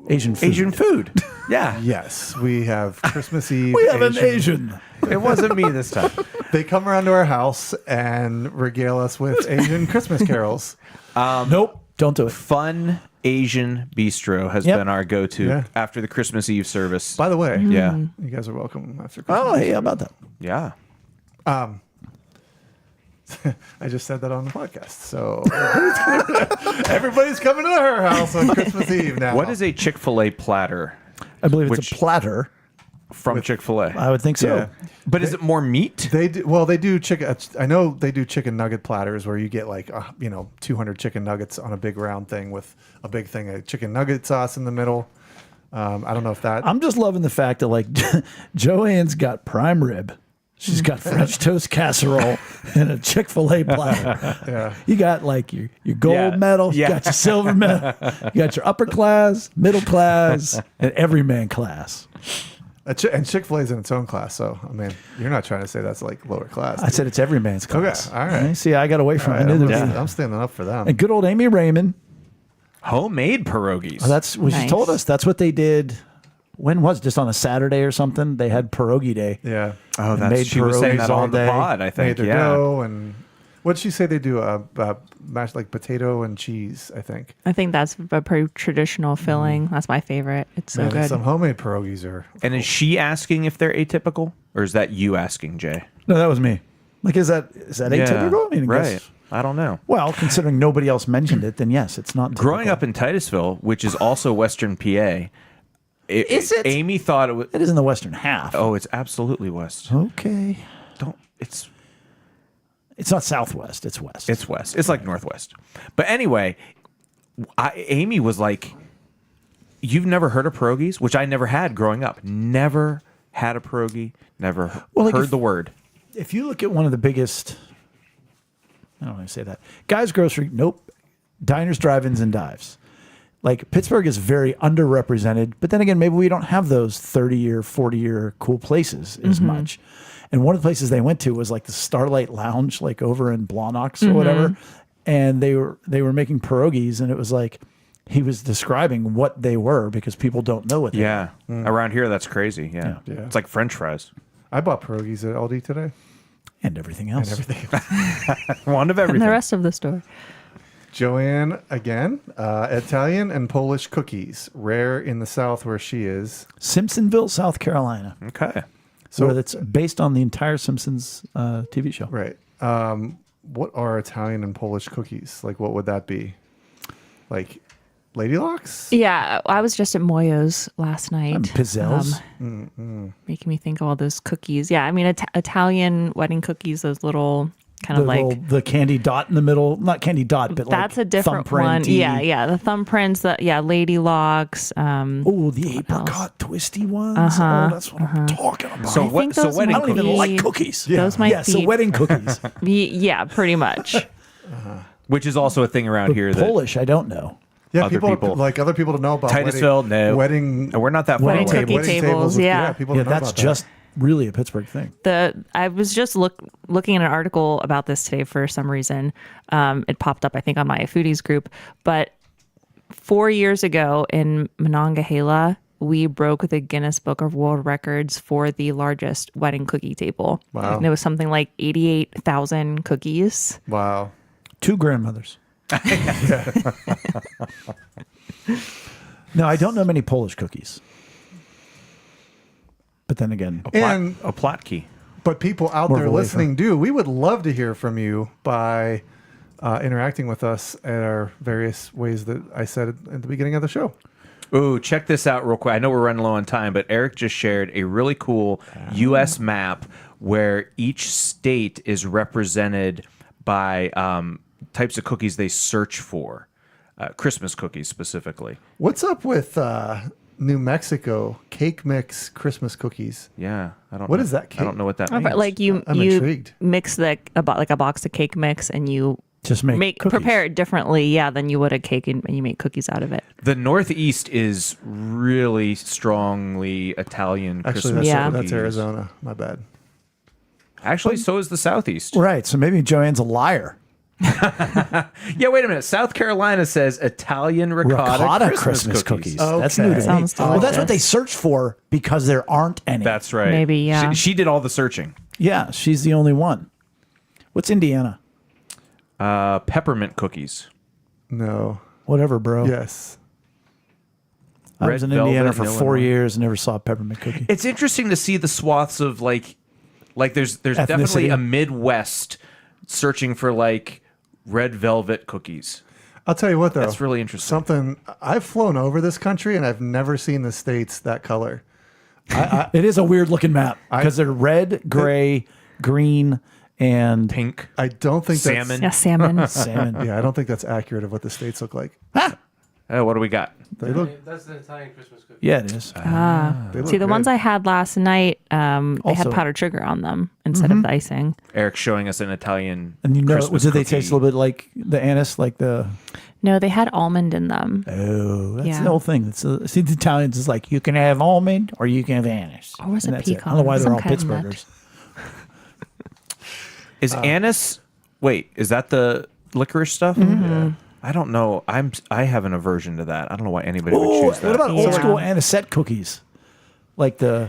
Asian food. Asian food. Yeah. Yes, we have Christmas Eve. We have an Asian. It wasn't me this time. They come around to our house and regale us with Asian Christmas carols. Nope. Don't do it. Fun Asian Bistro has Yep. been our go-to Yeah. after the Christmas Eve service. By the way, Yeah. you guys are welcome after Christmas. Oh, hey, how about that? Yeah. I just said that on the podcast. So everybody's coming to her house on Christmas Eve now. What is a Chick-fil-A platter I believe it's Which- a platter. from Chick-fil-A? I would think so. Yeah. But is it more meat? They do chicken. I know they do chicken nugget platters where you get like 200 chicken nuggets on a big round thing with a big thing of chicken nugget sauce in the middle. I don't know if that. I'm just loving the fact that like JoAnne's got prime rib. She's got French toast casserole and a Chick-fil-A platter. Yeah. You got like your gold Yeah. medal, you Yeah. got your silver medal, you got your upper class, middle class, and everyman class. And Chick-fil-A's in its own class, so I mean, you're not trying to say that's like lower class. I said it's every man's class. Okay, all right. See, I got away from it. I I'm, knew there was- I'm standing up for them. And good old Amy Raymond. Homemade pierogies. Well, that's what she Nice. told us. That's what they did. When was it? Just on a Saturday or something? They had pierogi day. Yeah. oh, made that's she was saying pierogies that all on the day. pod, I Made think. their Yeah. dough and what'd she say they do? Mashed like potato and cheese, I think. I think that's a pretty traditional filling. That's my favorite. It's so Man, good. some homemade pierogies are. And is she asking if they're atypical? Or is that you asking, Jay? No, that was me. Like, is that atypical? I mean, I right. guess- I don't know. well, considering nobody else mentioned it, then yes, it's not. Growing typical. up in Titusville, which is also Western PA, Is it? Amy thought it was. It is in the western half. Oh, it's absolutely west. Okay. Don't. It's It's not southwest. It's west. It's west. It's like northwest. But anyway, Amy was like, "You've never heard of pierogies?" Which I never had growing up. Never had a pierogi. Never like heard if- the word. If you look at one of the biggest, I don't want to say that. Guys Grocery, nope. Diners, drive-ins, and dives. Like Pittsburgh is very underrepresented, but then again, maybe we don't have those 30-year, 40-year cool places as much. And one of the places they went to was like the Starlight Lounge, like over in Blawnox or whatever. And they were making pierogies, and it was like he was describing what they were because people don't know what they are. Yeah, around here that's crazy. Yeah. Yeah. It's like French fries. I bought pierogies at Aldi today. And everything else. One of and everything. the rest of the store. JoAnne again, Italian and Polish cookies, rare in the South where she is. Simpsonville, South Carolina. Okay. So that's based on the entire Simpsons TV show. Right. What are Italian and Polish cookies? Like, what would that be? Like, Lady Locks? Yeah, I was just at Moyo's last night. Pizzelles. Making me think of all those cookies. Yeah, I mean, Italian wedding cookies, those little kind The, of like. the candy dot in the middle. Not candy dot, but That's like a different one. thumbprint-y. Yeah, the thumbprints. Lady locks. Oh, the apricot twisty ones. Oh, that's what I'm talking about. So think what? So those wedding I don't even cookies, like cookies. Those might yeah, so be- wedding cookies. Yeah, pretty much. which is also a thing around here. That Polish, I don't know. Yeah, Other people. like other people to know about Titusville, no. wedding. we're not that far Wedding away. cookie tables, with- yeah. people Yeah, to know that's about that. just really a Pittsburgh thing. I was just looking at an article about this today for some reason. It popped up, I think, on my foodies group. But 4 years ago in Monongahela, we broke the Guinness Book of World Records for the largest wedding cookie table. Wow. And it was something like 88,000 cookies. Wow. 2 grandmothers. No, I don't know many Polish cookies. But then again, And A plotki. but people out More there of a wafer. listening do. We would love to hear from you by interacting with us at our various ways that I said at the beginning of the show. Ooh, check this out real quick. I know we're running low on time, but Eric just shared a really cool U.S. map where each state is represented by types of cookies they search for. Christmas cookies specifically. What's up with New Mexico cake mix Christmas cookies? Yeah, I don't. What know. is that cake? I don't know what that Oh, means. but like you I'm intrigued. mix like a box of cake mix and you Just make cookies. prepare it differently, than you would a cake, and you make cookies out of it. The Northeast is really strongly Italian Actually, Christmas Yeah. cookies. that's Arizona. My bad. Actually, so is the Southeast. Right. So maybe JoAnne's a liar. Yeah, wait a minute. South Carolina says Italian ricotta, Christmas cookies. That's Okay. new to me. Sounds Well, that's what delicious. they search for because there aren't any. That's right. Maybe, yeah. She did all the searching. Yeah, she's the only one. What's Indiana? Peppermint cookies. No. Whatever, bro. Yes. I was Red in Indiana velvet for in 4 Illinois. years and never saw a peppermint cookie. It's interesting to see the swaths of like there's definitely Ethnicity. a Midwest searching for like red velvet cookies. I'll tell you what, though. That's really interesting. Something I've flown over this country and I've never seen the states that color. It is a weird looking map because they're red, gray, green, and Pink. I don't think Salmon. Yeah, salmon. salmon. Yeah, I don't think that's accurate of what the states look like. Oh, what do we got? They look. That's the Italian Christmas cookie. Yeah, it is. They look See, the ones good. I had last night, they Also- had powdered sugar on them instead of the icing. Eric's showing us an Italian And you know, Christmas did they cookie. taste a little bit like the anise, like the? No, they had almond in them. Oh, that's Yeah. the whole thing. It's see, the Italians is like you can have almond or you can have anise. Or was And it that's I pecan? don't know why they're Some all kind of nut. Pittsburghers. Is anise? Wait, is that the licorice stuff? Mm-hmm. I don't know. I have an aversion to that. I don't know why anybody would Oh, choose that. what about old Yeah. school anisette cookies? Like they're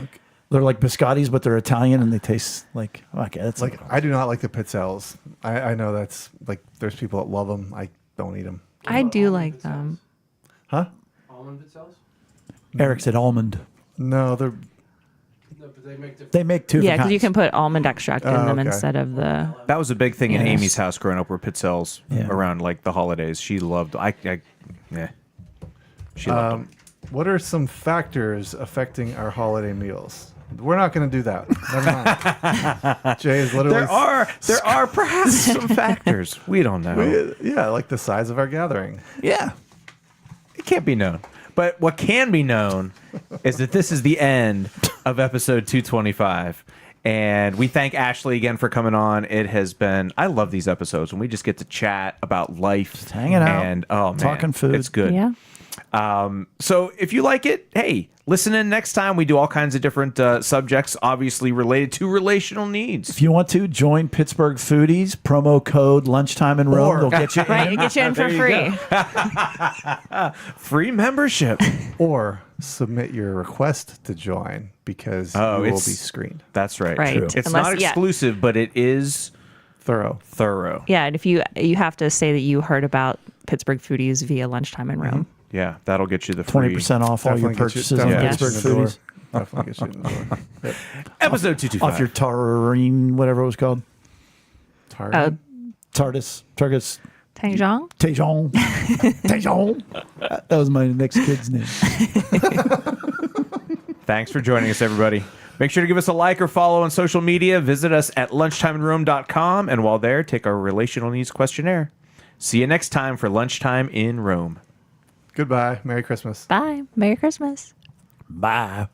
like biscottis, but they're Italian and they taste like okay. That's Like, I do not like the pizzelles. I know that's like, there's people that love them. I don't eat them. I do like them. Huh? Almond pizzelles? Eric said almond. No, they're. No, but they make different. They make two. Yeah, because because you can put almond extract in them okay. instead of the. That was a big thing in Yes. Amy's house growing up, were pizzelles Yeah. around like the holidays. She loved. She loved them. What are some factors affecting our holiday meals? We're not going to do that. Never mind. Jay is literally. There are perhaps some factors we don't know. Yeah, like the size of our gathering. Yeah, it can't be known. But what can be known is that this is the end of episode 225. And we thank Ashley again for coming on. It has been, I love these episodes when we just get to chat about life. Just hanging out, And, oh, man, talking food. It's good. Yeah. So if you like it, hey, listen in next time. We do all kinds of different subjects, obviously related to relational needs. If you want to join Pittsburgh Foodies, promo code Lunchtime in Rome. They'll get you Right, in. it gets you in for free. Free membership. Or submit your request to join because Oh, you will be it's- screened. That's right. Right. True. It's Unless- not yeah. exclusive, but it is Thorough. thorough. Yeah, and if you have to say that you heard about Pittsburgh Foodies via Lunchtime in Rome. Yeah, that'll get you the free 20% off all your Definitely get you- purchases on definitely get Pittsburgh you in the door. Foodies. Definitely get you in the door. Yep. episode 225. Off your tarine, whatever it was called. Target. Tardis. Tangjong? Tejon. Tejon. That was my next kid's name. Thanks for joining us, everybody. Make sure to give us a like or follow on social media. Visit us at lunchtimeinrome.com. And while there, take our relational needs questionnaire. See you next time for Lunchtime in Rome. Goodbye. Merry Christmas. Bye. Merry Christmas. Bye.